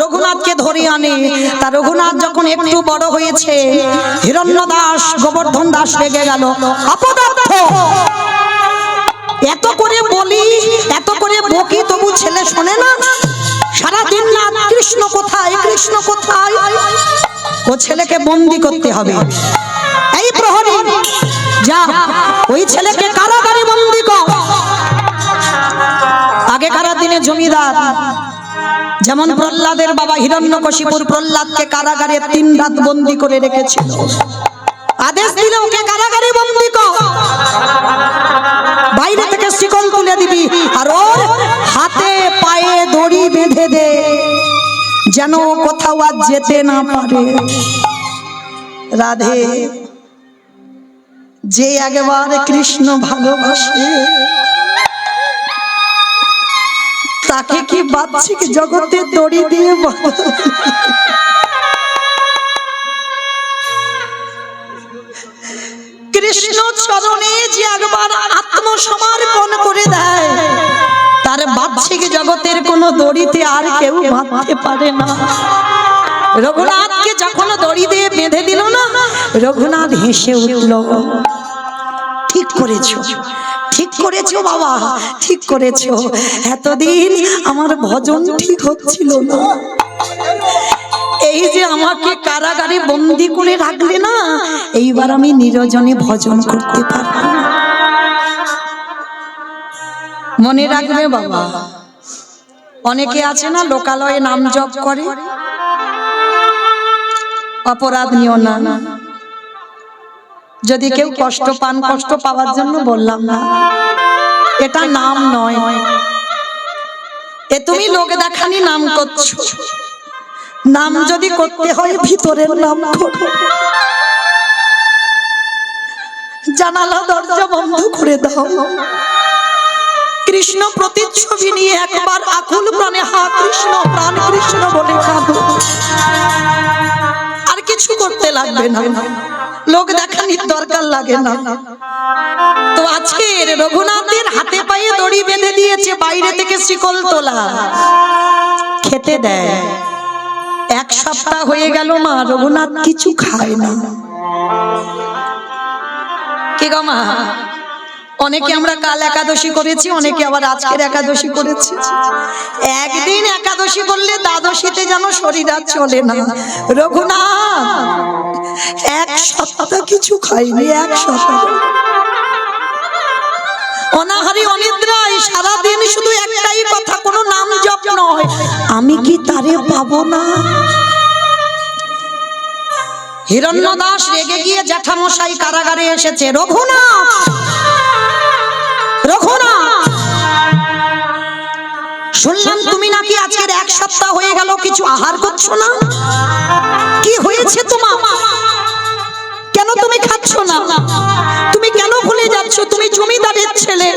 Speaker 1: রঘুনাথকে ধরে আনে। তা রঘুনাথ যখন একটু বড় হয়েছে, হিরণ্য দাস গোবর্ধন দাস রেগে গেল। অপদার্থ, এত করে বলি, এত করে বকি, তবু ছেলে শোনে না। সারাদিন না কৃষ্ণ কোথায়, কৃষ্ণ কোথায়। ও ছেলেকে বন্দি করতে হবে। এই প্রহরী যা ওই ছেলেকে কারাগারে বন্দি কর। আগেকার দিনে জমিদার যেমন প্রহ্লাদের বাবা হিরণ্যকশিপুর প্রহ্লাদকে কারাগারে 3 রাত বন্দি করে রেখেছিল। আদেশ দিল ওকে কারাগারে বন্দি কর, বাইরে থেকে শিকল তুলে দিবি আর ওর হাতে পায়ে দড়ি বেঁধে দে, যেন কোথাও আর যেতে না পারে। রাধে, যে একবার কৃষ্ণ ভালোবাসে তাকে কি বাহ্যিক জগতে দড়ি দিয়ে কৃষ্ণ চরণে যে একবার আত্মসমর্পণ করে দেয় তার বাহ্যিক জগতের কোনো দড়িতে আর কেউ বাঁধতে পারে না। রঘুনাথকে যখন দড়ি দিয়ে বেঁধে দিল না, রঘুনাথ হেসে উঠল। ঠিক করেছো, ঠিক করেছো বাবা, ঠিক করেছো। এতদিন আমার ভজন ঠিক হচ্ছিল না, এই যে আমাকে কারাগারে বন্দি করে রাখলে না, এইবার আমি নিরজনে ভজন করতে পারব। মনে রাখবে বাবা, অনেকে আছে না লোকালয়ে নাম জপ করে, অপরাধ নিও না। যদি কেউ কষ্ট পান, কষ্ট পাওয়ার জন্য বললাম না, এটা নাম নয়। এ তুমি লোক দেখানি নাম করছো। নাম যদি করতে হয় ভিতরের নাম করো। জানালা দরজা বন্ধ করে দাও, কৃষ্ণ প্রতিচ্ছবি নিয়ে একবার আকুল প্রাণে হা কৃষ্ণ প্রাণ কৃষ্ণ বলে কাঁদো। আর কিছু করতে লাগবে না, লোক দেখানির দরকার লাগে না। তো আজকের রঘুনাথের হাতে পায়ে দড়ি বেঁধে দিয়েছে, বাইরে থেকে শিকল তোলা, খেতে দেয়। 1 সপ্তাহ হয়ে গেল মা, রঘুনাথ কিছু খায় না। কি গো মা, অনেকে আমরা কাল একাদশী করেছি, অনেকে আবার আজকের একাদশী করেছি। একদিন একাদশী করলে দ্বাদশীতে যেন শরীর আর চলে না। রঘুনাথ 1 সপ্তাহ কিছু খায়নি, 1 সপ্তাহ অনাহারি অনিদ্রায় সারাদিন শুধু একটাই কথা, কোনো নাম জপ নয়, আমি কি তারে পাবো না। হিরণ্যদাস রেগে গিয়ে জ্যাঠামশাই কারাগারে এসেছে। রঘুনাথ, রঘুনাথ, শুনলাম তুমি নাকি আজকের 1 সপ্তাহ হয়ে গেল কিছু আহার করছো না, কি হয়েছে তোমার? কেন তুমি খাচ্ছ না? তুমি কেন ভুলে যাচ্ছ তুমি জমিদারের ছেলে?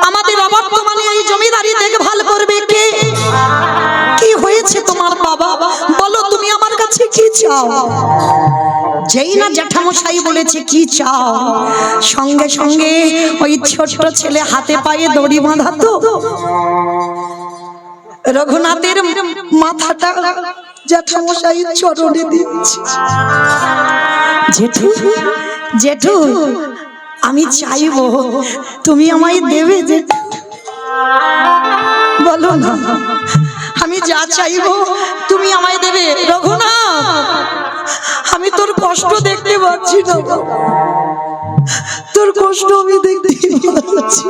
Speaker 1: আমাদের অবর্তমানে এই জমিদারি দেখভাল করবে কে? কি হয়েছে তোমার বাবা? বলো তুমি আমার কাছে কি চাও? যেই না জ্যাঠামশাই বলেছে কি চাও, সঙ্গে সঙ্গে ওই ছোট্ট ছেলে হাতে পায়ে দড়ি বাঁধা তো, রঘুনাথের মাথাটা জ্যাঠামশাই চরণে দিচ্ছে। জেঠু, জেঠু, আমি চাইবো তুমি আমায় দেবে জেঠু। বলো না, আমি যা চাইবো তুমি আমায় দেবে। রঘুনাথ, আমি তোর কষ্ট দেখতে পাচ্ছি না, তোর কষ্ট আমি দেখতে পাচ্ছি।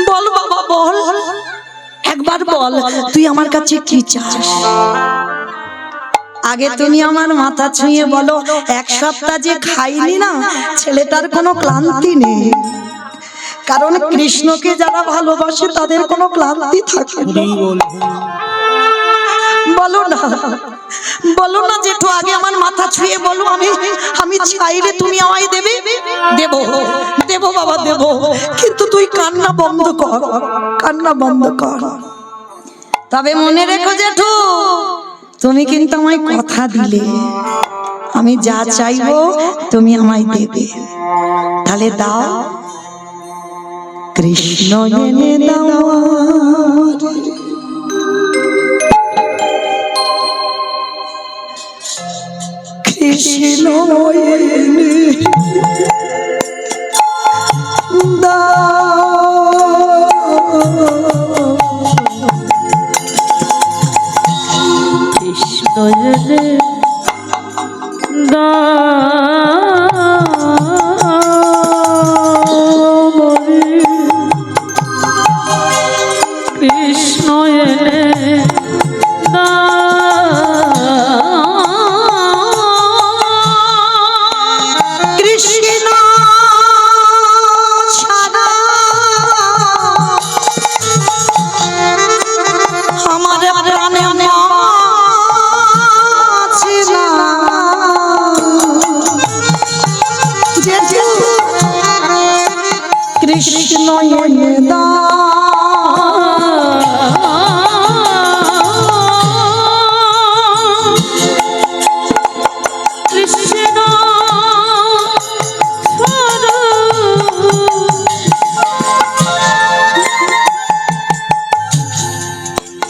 Speaker 1: বল বাবা, বল, একবার বল তুই আমার কাছে কি চাস। আগে তুমি আমার মাথা ছুঁয়ে বলো, 1 সপ্তাহ যে খাইনি না, ছেলেটার কোনো ক্লান্তি নেই। কারণ কৃষ্ণকে যারা ভালোবাসে তাদের কোনো ক্লান্তি থাকে না। বলো না, বলো না জেঠু, আগে আমার মাথা ছুঁয়ে বলো, আমি চাইলে তুমি আমায় দেবে। দেবো, দেবো বাবা, দেবো, কিন্তু তুই কান্না বন্ধ কর, কান্না বন্ধ কর। তবে মনে রেখো জেঠু, তুমি কিন্তু আমায় কথা দিলে, আমি যা চাইবো তুমি আমায় দেবে। তাহলে দাও, কৃষ্ণ এনে দাও, কৃষ্ণ এনে দাও,
Speaker 3: জেনে দামরি কৃষ্ণ এনে
Speaker 1: কৃষ্ণ ছাড়া আমার প্রাণে আছে না যে কৃষ্ণ এনে দা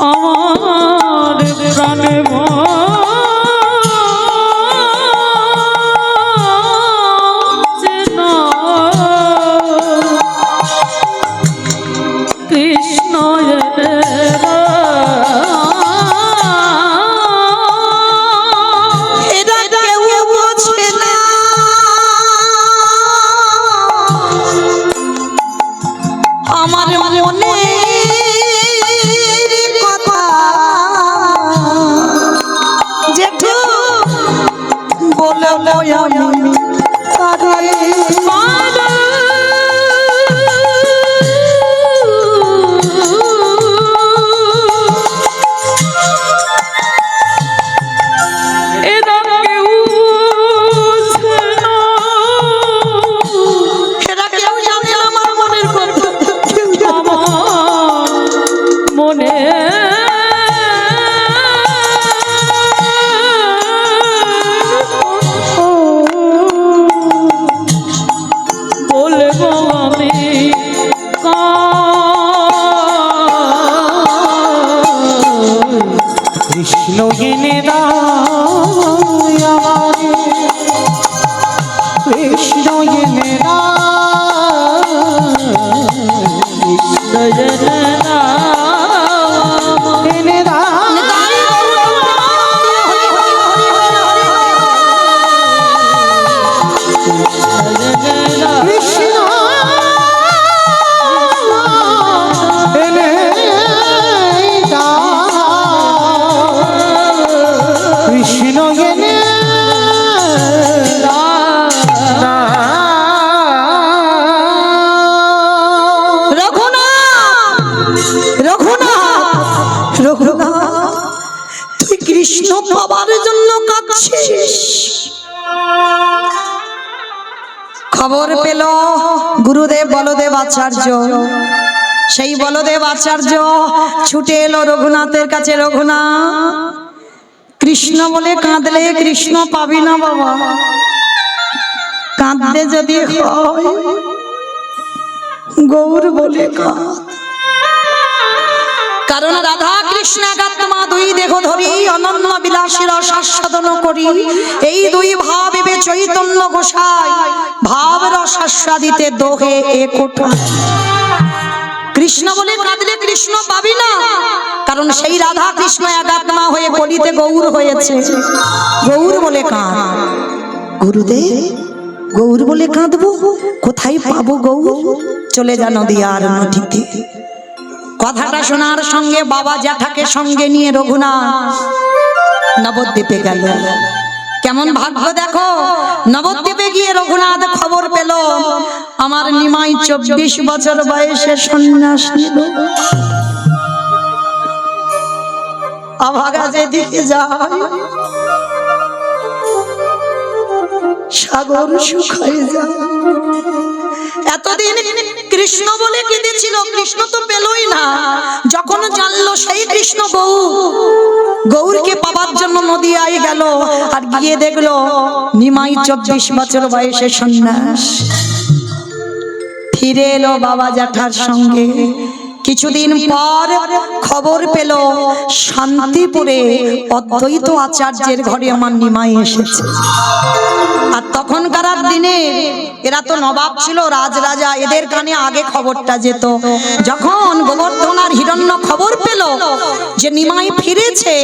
Speaker 3: আমার প্রাণে বাঁচে না কৃষ্ণ
Speaker 1: এরা কেউ বোঝে না আমার মনে আমি তারে সেটা কেউ জানে না আমার মনের কথা
Speaker 3: মনে বলবো আমি
Speaker 2: কৃষ্ণ এনে দাও আমারে কৃষ্ণ এনে দাও এনে দাও কৃষ্ণ এনে দাও কৃষ্ণ এনে
Speaker 1: তুই কৃষ্ণ পাবার জন্য কাঁদছিস খবর পেল গুরুদেব বলদেব আচার্য সেই বলদেব আচার্য ছুটে এলো রঘুনাথের কাছে রঘুনাথ কৃষ্ণ বলে কাঁদলে কৃষ্ণ পাবি না বাবা কাঁদতে যদি হয় গৌর বলে কাঁদ কারণ রাধা কৃষ্ণ একাত্মা দুই দেহ ধরি অনন্য বিলাসীর শাশ্বতন করি এই দুই ভাবিবে চৈতন্য গোসাই ভাব রসাস্বাদিতে দোহে একোটা কৃষ্ণ বলে কাঁদলে কৃষ্ণ পাবি না কারণ সেই রাধা কৃষ্ণ একাত্মা হয়ে কলিতে গৌর হয়েছে গৌর বলে কাঁদ গুরুদেব গৌর বলে কাঁদবো কোথায় পাবো গৌর চলে যা নদীয়ার নদীতে কথাটা শোনার সঙ্গে বাবা জ্যাঠাকে সঙ্গে নিয়ে রঘুনাথ নবদ্বীপে গেল কেমন ভাগ্য দেখো নবদ্বীপে গিয়ে রঘুনাথ খবর পেল আমার নিমাই 24 বছর বয়সে সন্ন্যাস নিল আভাগা যেদিকে যায় সাগর শুকায় যায় এতদিন কৃষ্ণ বলে কেঁদেছিল কৃষ্ণ তো পেলই না যখন জানলো সেই কৃষ্ণ গৌরকে পাবার জন্য নদিয়ায় গেল আর গিয়ে দেখলো নিমাই 24 বছর বয়সে সন্ন্যাস ফিরে এলো বাবা জ্যাঠার সঙ্গে কিছুদিন পর খবর পেল শান্তিপুরে অদ্বৈত আচার্যের ঘরে আমার নিমাই এসেছে আর তখনকার দিনে এরা তো নবাব ছিল রাজরাজা এদের কানে আগে খবরটা যেত যখন গোবর্ধন আর হিরণ্য খবর পেল যে যে নিমাই ফিরেছে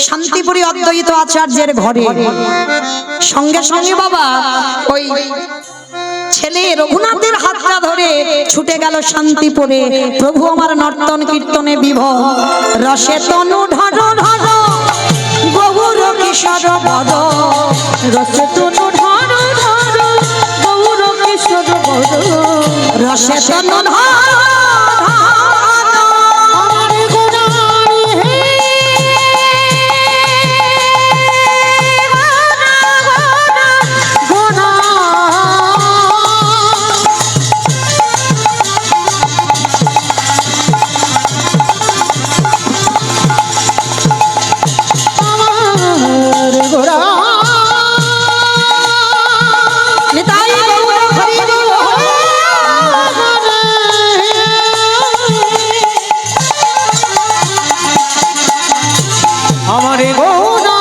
Speaker 1: শান্তিপুরী অদ্বৈত আচার্যের ঘরে, সঙ্গে সঙ্গে বাবা ওই ছেলে রঘুনাথের হাতটা ধরে ছুটে গেল শান্তিপুরে। প্রভু আমার নর্তন কীর্তনে বিভোর, রসে তনু ঢর ঢর গৌর কিশোর বদ,
Speaker 3: রসে তনু ঢর ঢর গৌর কিশোর বদ,
Speaker 1: রসে তনু ঢর
Speaker 2: আমার গোড়ারি হে গোড়া আমার গোড়া
Speaker 1: নিতাই গৌর হরি বল।
Speaker 2: আমারে গোনা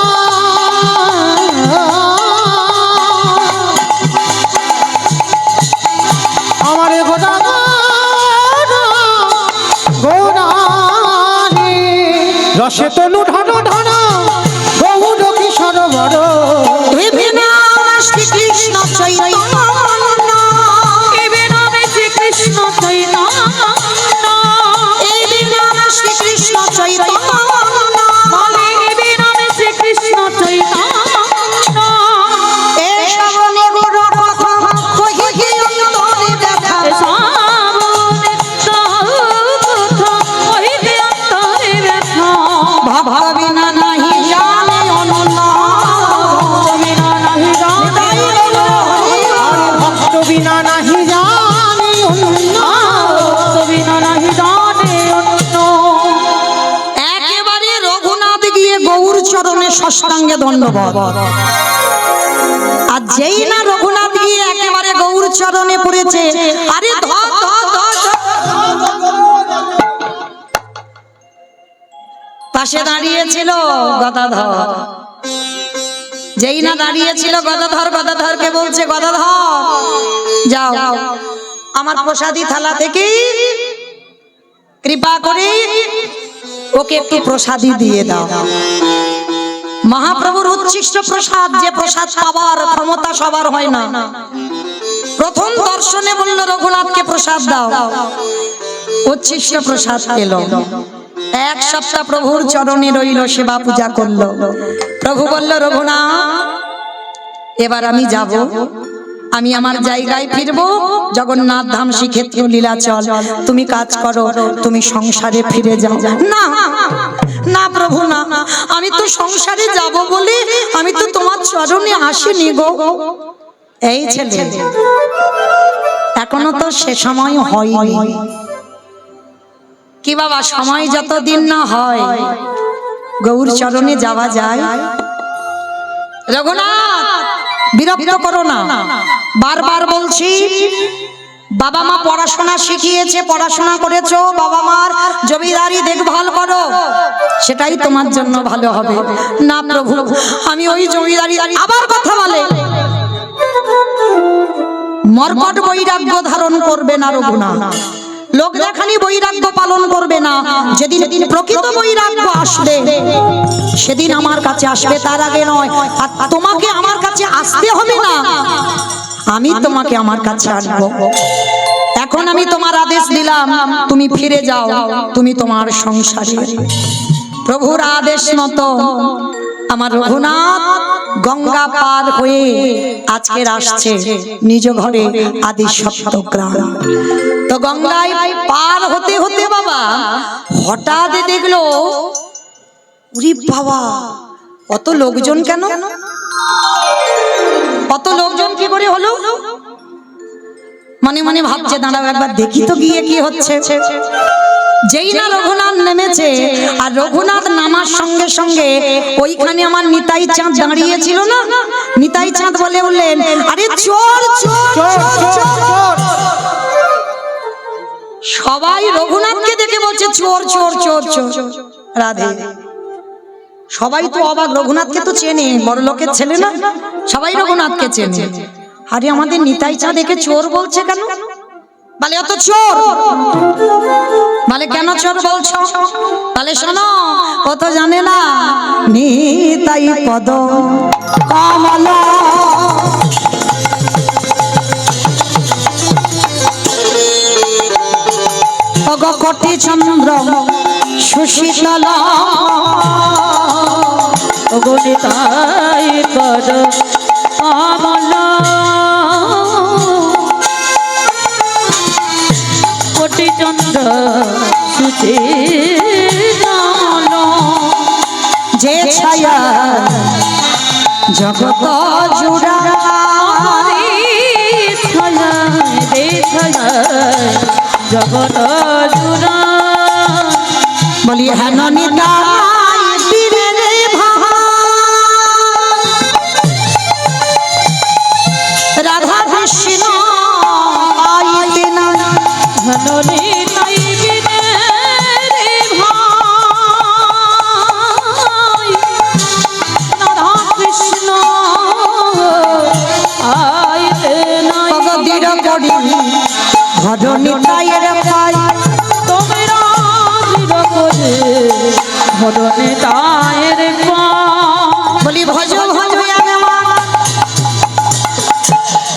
Speaker 2: আমারে গোনা গোনা রসে তনু ঢান ঢান গৌর কিশোর বড়
Speaker 1: শ্রীকৃষ্ণ চৈতন্য
Speaker 3: এবে নামে শ্রীকৃষ্ণ চৈতন্য,
Speaker 1: এই নাম শ্রীকৃষ্ণ চৈতন্য
Speaker 3: বলে এবে নামে শ্রীকৃষ্ণ চৈতন্য,
Speaker 1: এই শ্রবণে গুরু কথা কহি অন্তরে দেখা,
Speaker 3: শ্রাবণে কথা কহিতে অন্তরে ব্যথা,
Speaker 1: ভব বিনা নাহি জানে অনন্য।
Speaker 3: বিনা নাহি জানে
Speaker 2: ভক্ত বিনা নাহি জানি অন্য
Speaker 3: বিনা নাহি জানে অন্য।
Speaker 1: একেবারে রঘুনাথ গিয়ে গৌর চরণে ষষ্ঠাঙ্গে দণ্ডবত। আর যেই না রঘুনাথ গিয়ে একেবারে গৌর চরণে পড়েছে, আরে ধর ধর ধর ধর। পাশে দাঁড়িয়েছিল গদাধর, যেই না দাঁড়িয়েছিল গদাধর, গদাধরকে বলছে গদাধর যাও আমার প্রসাদী থালা থেকে কৃপা করে ওকে একটু প্রসাদী দিয়ে দাও। মহাপ্রভুর উচ্ছিষ্ট প্রসাদ, যে প্রসাদ পাওয়ার ক্ষমতা সবার হয় না। প্রথম দর্শনে বলল রঘুনাথকে প্রসাদ দাও, উচ্ছিষ্ট প্রসাদ পেল। এক সপ্তাহ প্রভুর চরণে রইল, সেবা পূজা করলো। প্রভু বলল রঘুনাথ এবার আমি যাব, আমি আমার জায়গায় ফিরবো, জগন্নাথ ধাম শ্রীক্ষেত্র লীলাচল। তুমি কাজ করো, তুমি সংসারে ফিরে যাও। না না প্রভু না, আমি তো সংসারে যাব বলে আমি তো তোমার চরণে আসিনি গো। এই ছেলে এখনো তো সে সময় হয়নি। কি বাবা, সময় যতদিন না হয় গৌর চরণে যাওয়া যায়? রঘুনাথ বিরক্ত করো না, বারবার বলছি বাবা মা পড়াশোনা শিখিয়েছে, পড়াশোনা করেছো, বাবা মার জমিদারি দেখভাল করো, সেটাই তোমার জন্য ভালো হবে। না প্রভু, আমি ওই জমিদারি, আবার কথা বলে মর্কট বৈরাগ্য ধারণ করবে না রঘুনাথ, লোক দেখানি বৈরাগ্য পালন করবে না। যেদিন প্রকৃত বৈরাগ্য আসবে সেদিন আমার কাছে আসবে, তার আগে নয়। আর তোমাকে আমার কাছে আসতে হবে না, আমি তোমাকে আমার কাছে আনবো। এখন আমি তোমার আদেশ দিলাম, তুমি ফিরে যাও, তুমি তোমার সংসারে। প্রভুর আদেশ মতো আমার রঘুনাথ গঙ্গা পার হয়ে আজকের আসছে নিজ ঘরে আদি সপ্তগ্রাম। তো গঙ্গায় পার হতে হতে বাবা হঠাৎ দেখলো, উরি বাবা অত লোকজন কেন, অত লোকজন কি করে হলো? মনে মনে ভাবছে দাঁড়াও একবার দেখি তো গিয়ে কি হচ্ছে। যেই না রঘুনাথ নেমেছে, আর রঘুনাথ নামার সঙ্গে সঙ্গে ওইখানে আমার নিতাই চাঁদ দাঁড়িয়েছিল না, নিতাই চাঁদ বলে উঠলেন, আরে চোর চোর চোর চোর। সবাই রঘুনাথকে দেখে বলছে চোর চোর চোর চোর। রাধে, সবাই তো অবাক, রঘুনাথকে তো চেনে, বড় লোকের ছেলে না, সবাই রঘুনাথকে চেনে। আরে আমাদের নিতাই চাঁদ একে চোর বলছে কেন? বলে অত চোর। বলে কেন চোর বলছো? বলে শোনো, ও তো জানে না নিতাই পদ কমল অগ কোটি চন্দ্র সুশীতল
Speaker 3: অগণিতাই পদ কমল কোটি চন্দ্র সুচিরল
Speaker 1: যে ছায়া জগত জুড়া
Speaker 3: ছায়া রে ছায়া জগত জুড়া
Speaker 1: বলি হেন নিতাই পীরে রে ভাই রাধা কৃষ্ণ আইতে না
Speaker 3: ধনরে নাই বিনে রে ভাই রাধা কৃষ্ণ আইতে নাই
Speaker 1: ভগবতীর করি ভজ নিতাইয়ের পাই
Speaker 3: তোমরা দৃঢ় করে ধরনে তায়ের পা
Speaker 1: বলি ভজ ভজ আমার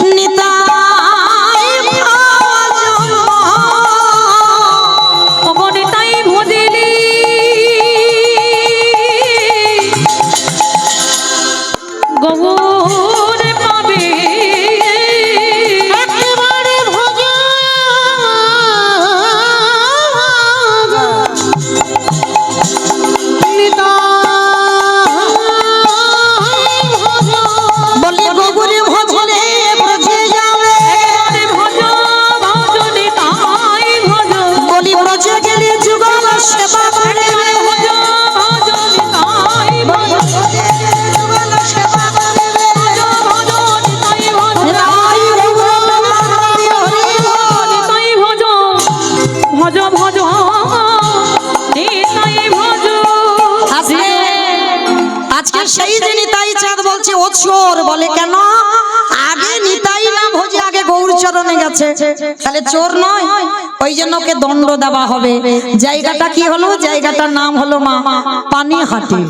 Speaker 1: নিতাই ভজ
Speaker 3: অগণিতাই ভজিলি গৌর পাবে
Speaker 2: একেবারে ভজ নিতাই ভজ
Speaker 1: বলি গোগুরে ভজলে ব্রজে যাবে
Speaker 3: ভজ ভজনিতাই ভজ
Speaker 1: বলি ব্রজে গেলে যুগল সেবা করিবে
Speaker 3: ভজ ভজনিতাই ভজ
Speaker 1: যুগল সেবা করিবে
Speaker 3: ভজনিতাই ভজ
Speaker 1: রাই রঘুনাথ হরি হরি
Speaker 3: নিতাই ভজ ভজ ভজ নিতাই ভজ
Speaker 1: আসলে আজকে সেই যে নিতাই চাঁদ বলছে ও চোর বলে কেন আগে নিতাই না ভোজে আগে গৌর চরণে গেছে তাহলে চোর নয় ওই জন্য ওকে দণ্ড দেওয়া হবে জায়গাটা কি হলো জায়গাটার নাম হলো মা পানিহাটি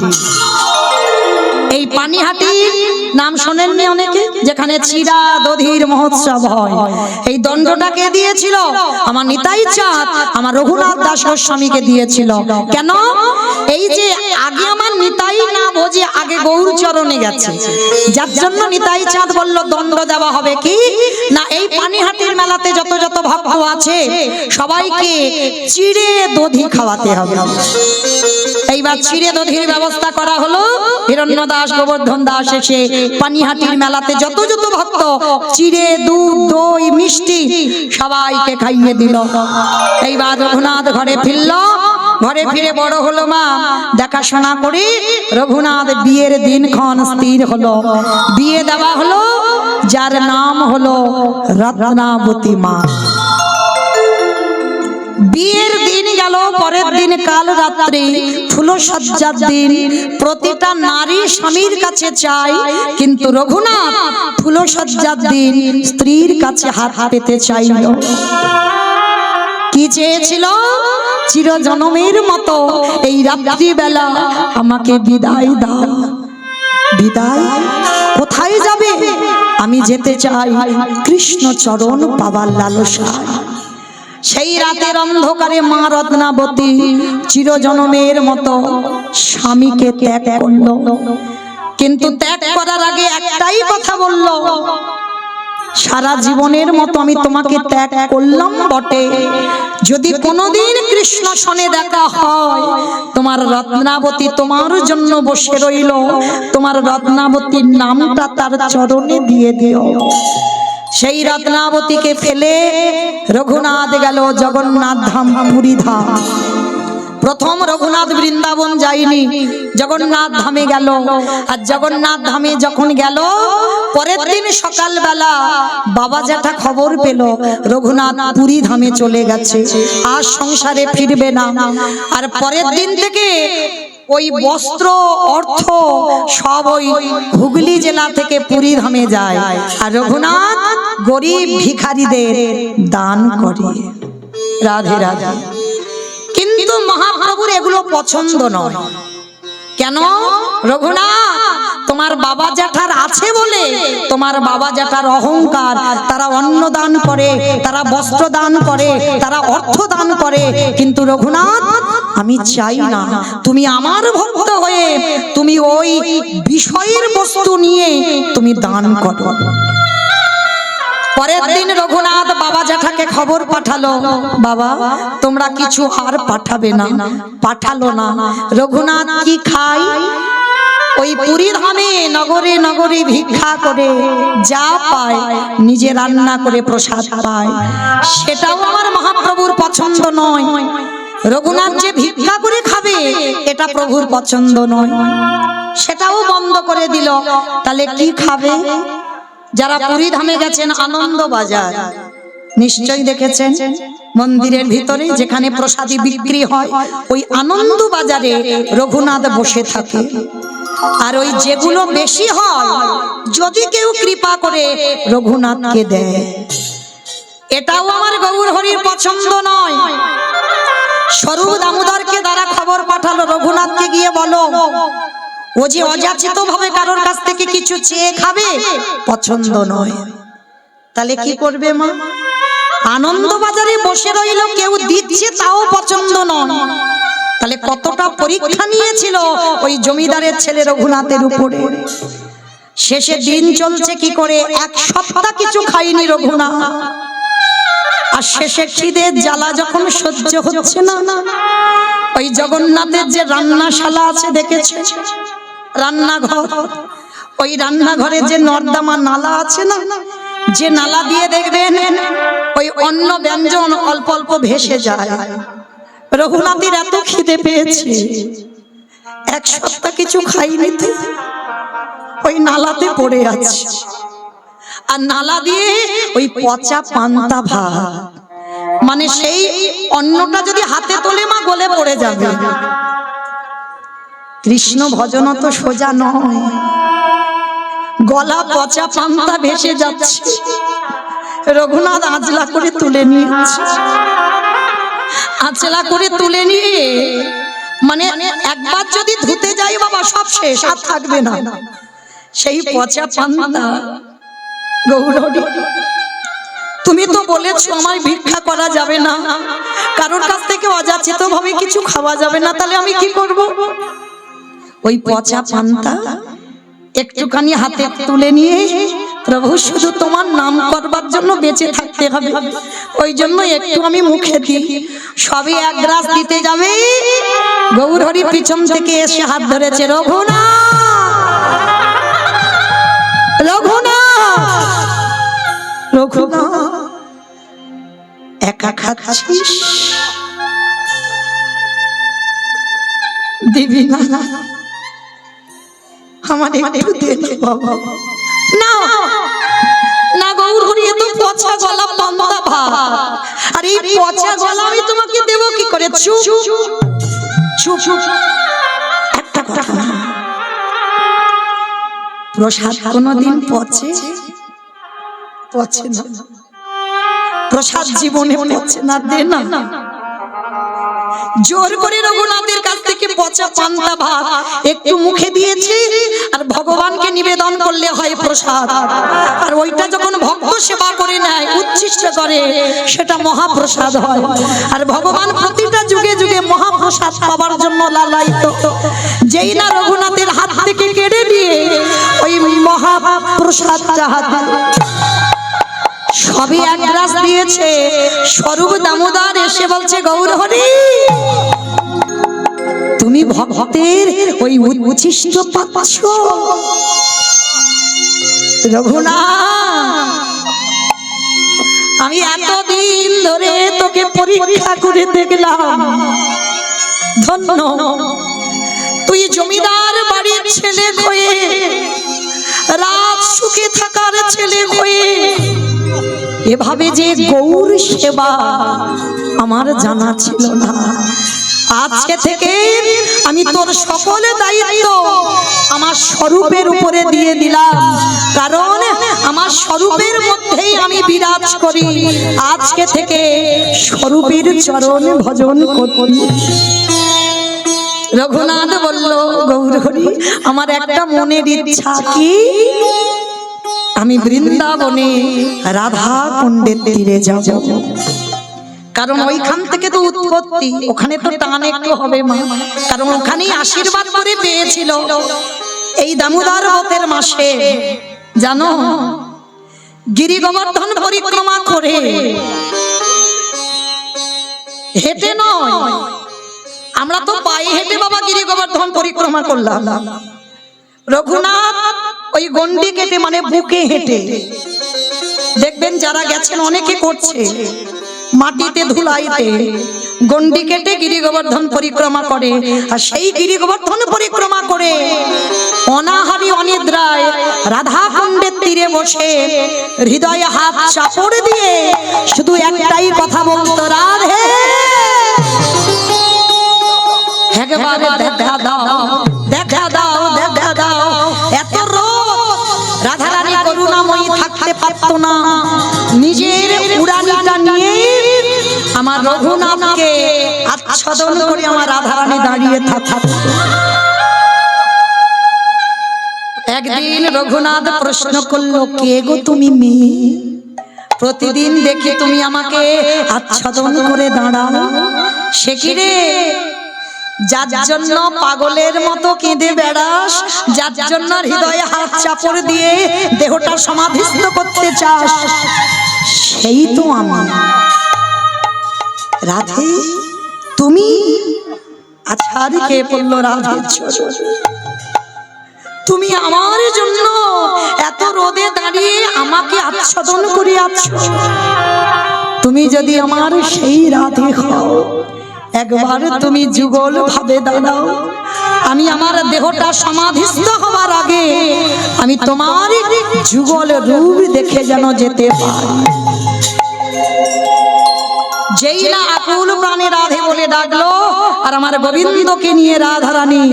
Speaker 1: এই পানিহাটি নাম শোনেননি অনেকে যেখানে চিরা দধির মহোৎসব হয় এই দণ্ডটা কে দিয়েছিল আমার নিতাই চাঁদ আমার রঘুনাথ দাস গোস্বামীকে দিয়েছিল কেন এই যে আগে আমার নিতাই না ভোজে আগে গৌর চরণে গেছে যার জন্য নিতাই চাঁদ বলল দণ্ড দেওয়া হবে কি না এই পানিহাটির মেলাতে যত যত ভক্ত আছে সবাইকে চিড়ে দধি খাওয়াতে হবে এইবার চিড়ে দধির ব্যবস্থা করা হলো হিরণ্য দাস গোবর্ধন দাস এসে পানিহাটির মেলাতে যত যত ভক্ত চিড়ে দুধ দই মিষ্টি সবাইকে খাইয়ে দিল এইবার রঘুনাথ ঘরে ফিরল ঘরে ফিরে বড় হলো মা দেখাশোনা করে রঘুনাথ বিয়ের দিনক্ষণ স্থির হলো বিয়ে দেওয়া হলো যার নাম হলো রত্নাবতী মা বিয়ের দিন গেল পরের দিন কাল রাত্রি ফুলসজ্জার দিন প্রতিটা নারী স্বামীর কাছে চায় কিন্তু রঘুনাথ ফুলসজ্জার দিন স্ত্রীর কাছে হাত পেতে চাইল কি চেয়েছিল চিরজনমের মতো এই রাত্রিবেলা আমাকে বিদায় দাও বিদায় কোথায় যাবে আমি যেতে চাই কৃষ্ণ চরণ পাবার লালসায় সেই রাতের অন্ধকারে মা রত্নাবতী চিরজনমের মতো স্বামীকে ত্যাগ করলো কিন্তু ত্যাগ করার আগে একটাই কথা বলল সারা জীবনের মতো আমি তোমাকে ত্যাগ করলাম বটে যদি কোনোদিন কৃষ্ণ সনে দেখা হয় তোমার রত্নাবতী তোমার জন্য বসে রইল তোমার রত্নাবতীর নামটা তার চরণে দিয়ে দিও সেই রত্নাবতীকে ফেলে রঘুনাথ গেল জগন্নাথ ধাম পুরী ধাম প্রথম রঘুনাথ বৃন্দাবন যায়নি জগন্নাথ ধামে গেল আর জগন্নাথ ধামে যখন গেল পরের দিন সকালবেলা বাবা জ্যাঠা খবর পেল রঘুনাথ পুরী ধামে চলে গেছে আর সংসারে ফিরবে না আর পরের দিন থেকে ওই বস্ত্র অর্থ সব ওই হুগলি জেলা থেকে পুরী ধামে যায় আর রঘুনাথ গরিব ভিখারিদের দান করে রাধে রাধে কিন্তু মহাপ্রভুর এগুলো পছন্দ নয়। কেন? রঘুনাথ, তোমার বাবা জ্যাঠার আছে বলে, তোমার বাবা জ্যাঠার অহংকার, তারা অন্ন দান করে, তারা বস্ত্র দান করে, তারা অর্থ দান করে, কিন্তু রঘুনাথ আমি চাই না তুমি আমার ভক্ত হয়ে তুমি ওই বিষয়ের বস্তু নিয়ে তুমি দান করো। পরের দিন রঘুনাথ বাবা জ্যাঠাকে খবর পাঠালো, বাবা তোমরা কিছু আর পাঠাবে না। পাঠালো না। রঘুনাথ কি খায়? ওই পুরী ধামে নগরে নগরে ভিক্ষা করে যা পায় নিজে রান্না করে প্রসাদ পায়, সেটাও আমার মহাপ্রভুর পছন্দ নয়। রঘুনাথ যে ভিক্ষা করে খাবে এটা প্রভুর পছন্দ নয়, সেটাও বন্ধ করে দিল। তাহলে কি খাবে? যারা পুরী ধামে গেছেন আনন্দ বাজার নিশ্চয়ই দেখেছেন, মন্দিরের ভিতরে যেখানে প্রসাদী বিক্রি হয় ওই আনন্দ বাজারে রঘুনাথ বসে থাকে। আর ওই যেগুলো বেশি হয় যদি কেউ কৃপা করে রঘুনাথকে দেয়, এটাও আমার গৌর হরির পছন্দ নয়। স্বরূপ দামোদরকে দ্বারা খবর পাঠালো, রঘুনাথকে গিয়ে বলো ও যে অযাচিত ভাবে কারোর কাছ থেকে কিছু চেয়ে খাবে, পছন্দ নয়। তাহলে কি করবে মা? আনন্দ বাজারে বসে রইল, কেউ দিচ্ছে তাও পছন্দ নয়। তাহলে কতটা পরীক্ষা নিয়েছিল ওই জমিদারের ছেলে রঘুনাথের উপরে। শেষে দিন চলছে কি করে, এক সপ্তাহ কিছু খাইনি রঘুনাথ। আর শেষে খিদের জ্বালা যখন সহ্য হচ্ছে না, ওই জগন্নাথের যে রান্নাশালা আছে দেখেছে, রান্নাঘর, ওই রান্নাঘরে যে নর্দমা নালা আছে না, যে নালা দিয়ে দেখবেন ওই অন্ন ব্যঞ্জন অল্প অল্প ভেসে যায়। রঘুনাথের এত খিদে পেয়েছে, এক সপ্তাহ কিছু খাইনি, ওই নালাতে পড়ে আছে। আর নালা দিয়ে ওই পচা পান্তা ভাত, মানে সেই অন্নটা যদি হাতে তোলে মা গলে পড়ে যাবে। কৃষ্ণ ভজন তো সোজা নয়, গলা পচা পান্তা ভেসে যাচ্ছে। রঘুনাথ আঁচলা করে তুলে নিয়েছে, আঁচলা করে তুলে নিয়ে মানে একবার যদি ধুতে যাই বাবা সব শেষ, আর থাকবে না। সেই পচা পান্তা, গৌরহরি তুমি তো বলেছো আমায় ভিক্ষা করা যাবে না, কারোর কাছ থেকে অযাচিত ভাবে কিছু খাওয়া যাবে না, তাহলে আমি কি করব? ওই পচা পান্তা একটুখানি হাতে তুলে নিয়ে, প্রভু শুধু তোমার নাম করবার জন্য বেঁচে থাকতে হবে, ওই জন্য একটু আমি মুখে দিই। সবই এক গ্রাস দিতে যাবে, গৌরহরি পিছন থেকে এসে হাত ধরেছে, রঘুনাথ, রঘুনাথ, রঘুনাথ একা খাচ্ছিস, দিবি না? আমার একটু দে বাবা। না না গৌরহরি, এ তো পচা গলা পান্তা ভাত, আর এই পচা গলা আমি তোমাকে দেব কি করে? চুপ চুপ চুপ, একটা কথা, প্রসাদ কোনদিন পচে? পচে না, প্রসাদ জীবনে পচে না। দে না। জোর করে রঘুনাথের কাছ থেকে পচা পান্তা ভাত একটু মুখে দিয়েছে, আর ভগবানকে নিবেদন করলে হয় প্রসাদ, আর ওইটা যখন ভক্ত সেবা করে নেয়, উচ্ছিষ্ট করে, সেটা মহাপ্রসাদ হয়। আর ভগবান প্রতিটা যুগে যুগে মহাপ্রসাদ পাবার জন্য লালায়িত। যেই না রঘুনাথের হাত থেকে কেড়ে দিয়ে ওই মহাপ্রসাদটা হাতে সবই এক গ্রাস দিয়েছে, স্বরূপ দামোদর এসে বলছে, গৌরহরি তুমি ভক্তের ওই উচ্ছিষ্ট পাচ্ছ? রঘুনাথ আমি এতদিন ধরে তোকে পরীক্ষা করে দেখলাম, ধন্য তুই জমিদার বাড়ির ছেলে হয়ে, রাত সুখে থাকার ছেলে হয়ে এভাবে যে গৌর সেবা আমার জানা ছিল না। আজকে থেকে আমি তোর সকল দায়িত্ব আমার স্বরূপের উপরে দিয়ে দিলাম, কারণ আমার স্বরূপের মধ্যেই আমি বিরাজ করি, আজকে থেকে স্বরূপের চরণ ভজন করি। রঘুনাথ বলল, গৌরহরি আমার একটা মনের ইচ্ছা, কি? আমি বৃন্দাবনে রাধা কুণ্ডের তীরে যাব, কারণ ওইখান থেকে তো উৎপত্তি, ওখানে তো টান একটু হবে মা, কারণ ওখানেই আশীর্বাদ করে পেয়েছিল। এই দামোদর ব্রতের মাসে জানো গিরি গোবর্ধন পরিক্রমা করে, হেঁটে নয়, আমরা তো পায়ে হেঁটে বাবা গিরি গোবর্ধন পরিক্রমা করলাম। রঘুনাথ ওই গন্ডি কেটে মানে বুকে হেঁটে, দেখবেন যারা গেছেন অনেকে করছে, মাটিতে ধুলাইতে গন্ডি কেটে গিরি গোবর্ধন পরিক্রমা করে। আর সেই গিরি গোবর্ধন পরিক্রমা করে অনাহারি অনিদ্রায় রাধা কুণ্ডের তীরে বসে হৃদয়ে হাত চাপড় দিয়ে শুধু একটাই কথা বলতো, রাধে একবারে দেখা দাও, দেখা দাও, দেখা দাও। এত রোদ রাধা রানী করুণাময়ী থাকতে পারতো না, নিজের উড়ানিটা নিয়ে আমার রঘুনাথকে আচ্ছাদন করে আমার রাধা রানী দাঁড়িয়ে থাকতো। একদিন রঘুনাথ প্রশ্ন করলো, কে গো তুমি মেয়ে? প্রতিদিন দেখি তুমি আমাকে আচ্ছাদন করে দাঁড়াও, সে কি রে? যার জন্য পাগলের মতো কেঁদে বেড়াস, যার জন্য হৃদয়ে হাত চাপড় দিয়ে দেহটা সমাধিস্থ করতে চাস, সেই তো আমি। রাধে তুমি? আচ্ছা কে বললো রাধে? তুমি আমার জন্য এত রোদে দাঁড়িয়ে আমাকে আচ্ছাদন করিয়াছ, তুমি যদি আমার সেই রাধে হও, একবার তুমি যুগল ভাবে দাঁড়াও, আমি আমার দেহটা সমাধিস্থ হওয়ার আগে আমি তোমার যুগল রূপ দেখে যেন যেতে পারি। যেই না আকুল প্রাণে রাধে বলে ডাকলো, আর আমার গোবিন্দকে নিয়ে রাধা রানী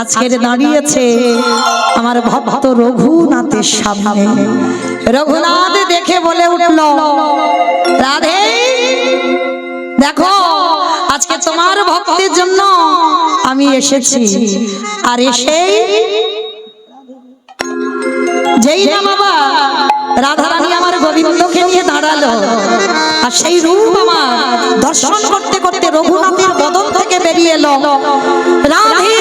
Speaker 1: আজকের দাঁড়িয়েছে আমার ভক্ত রঘুনাথের সামনে। রঘুনাথ দেখে বলে উঠল, রাধে দেখো আজকে তোমার ভক্তের জন্য আমি এসেছি। আর এসে যেই না বাবা রাধা রানী আমার গোবিন্দকে নিয়ে দাঁড়ালো, আর সেই রূপ আমার দর্শন করতে করতে রঘুনাথের বদন থেকে বেরিয়ে এলো, রাধে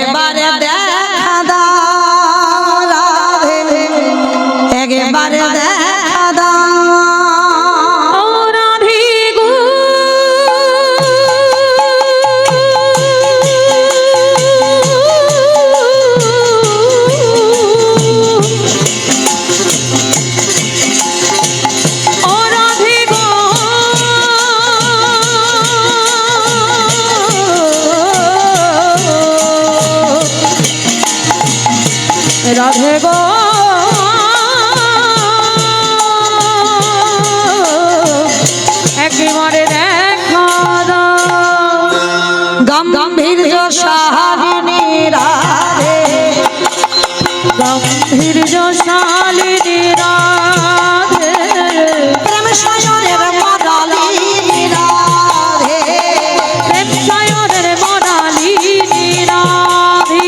Speaker 1: একবারে দেখা দাও, রাধে একবারে দেখা দাও।
Speaker 3: ও রাধে গো, ও রাধে গো, রাধে গো, একেবারে দেখা দাও।
Speaker 1: গম্ভীর্য সাহারিণী রাধে,
Speaker 3: গম্ভীর্য শালিনী রাধে,
Speaker 1: প্রেম সায়রের মদালিনী রাধে,
Speaker 3: প্রেম সায়রের মদালিনী রাধে,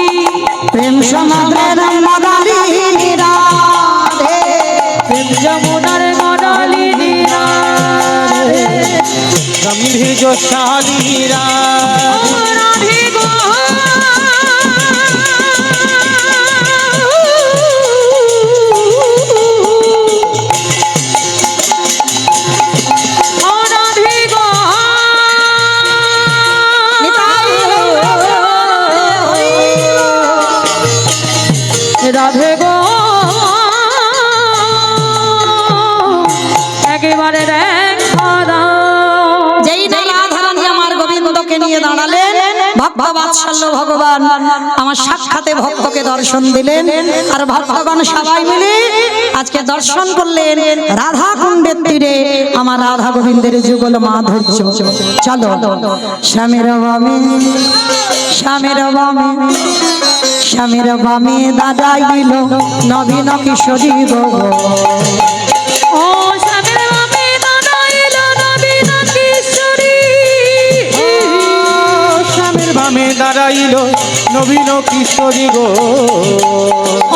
Speaker 1: প্রেম সমুদ্রের মদালিনী রাধে,
Speaker 3: প্রেম যমুনার মদালিনী রাধে,
Speaker 2: গম্ভীর শালীরা
Speaker 3: ও রাধে গো, ও রাধে গো, রাধে গো, একেবারে দেখা দাও।
Speaker 1: যেই না রাধা রানী আমার গোবিন্দকে নিয়ে দাঁড়ালেন, ভক্ত বাৎসল্য ভগবান আমার সাক্ষাতে ভক্তকে দর্শন দিলেন আর ভক্তগণ সবাই মিলে আজকে দর্শন করলেন রাধা কুণ্ডের তীরে আমার রাধা গোবিন্দের যুগল মাধুর্য। চলো স্বামীর বামে স্বামীর বামে স্বামীর বামে দাঁড়াইল নবীন কিশোরী গো।
Speaker 3: ও স্বামীর বামে দাঁড়াইল নবীন কিশোরী।
Speaker 2: স্বামীর বামে দাঁড়াইল নবীন কিশোরী গো।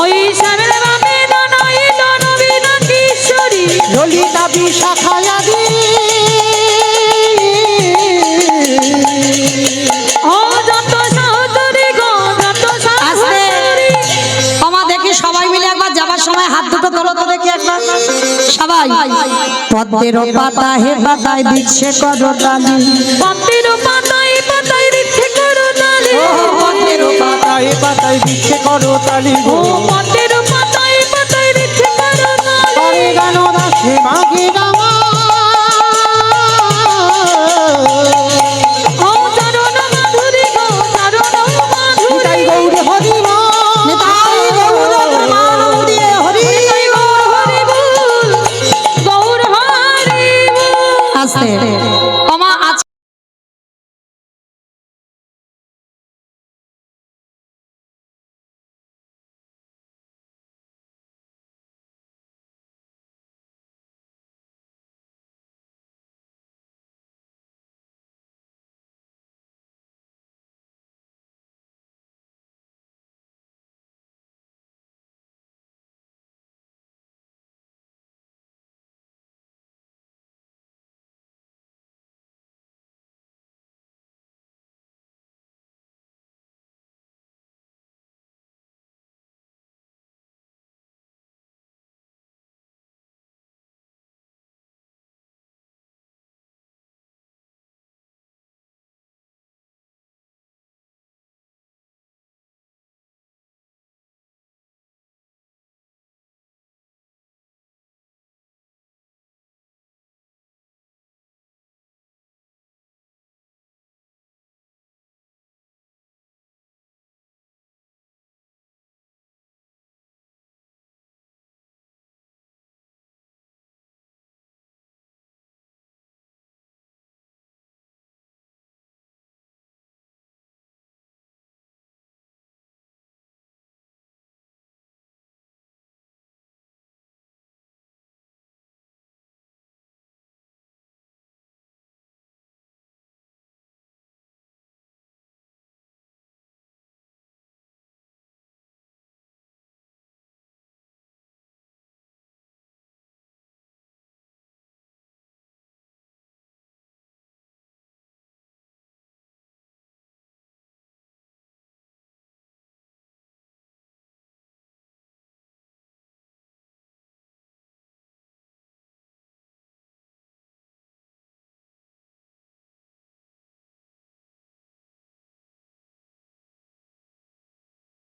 Speaker 3: ওই স্বামীর বামে দাঁড়াইল নবীন কিশোরী।
Speaker 2: ললিতা বিশাখায়াদি
Speaker 3: ও যত সহচরী গো, যত
Speaker 1: আস্তে
Speaker 3: সহচরী।
Speaker 1: ক্ষমা দেখি সবাই মিলে একবার যাবার সময় হাত দুটো তোলো তো দেখি একবার সবাই। পদ্মের পাতা হে পাতায় দিচ্ছে করতালি,
Speaker 3: পদ্মের পাতায় পাতায় ঋদ্ধি করতালি।
Speaker 1: পদ্মের
Speaker 2: পাতায় পাতায় দিচ্ছে করো তালি
Speaker 3: ও
Speaker 2: গো।
Speaker 3: পদ্মের পাতায় পাতায় ঋদ্ধি করতালি।
Speaker 2: হরে গান দাসে মাঘে রামা
Speaker 3: ও চরণ মাধুরী গো, চরণ মাধুরী।
Speaker 2: নিতাই গৌর হরি মা
Speaker 1: নেতাই গৌর প্রমাণ দিয়ে হরি
Speaker 3: গৌর হরি বল, গৌর হরি বল।
Speaker 1: আস্তে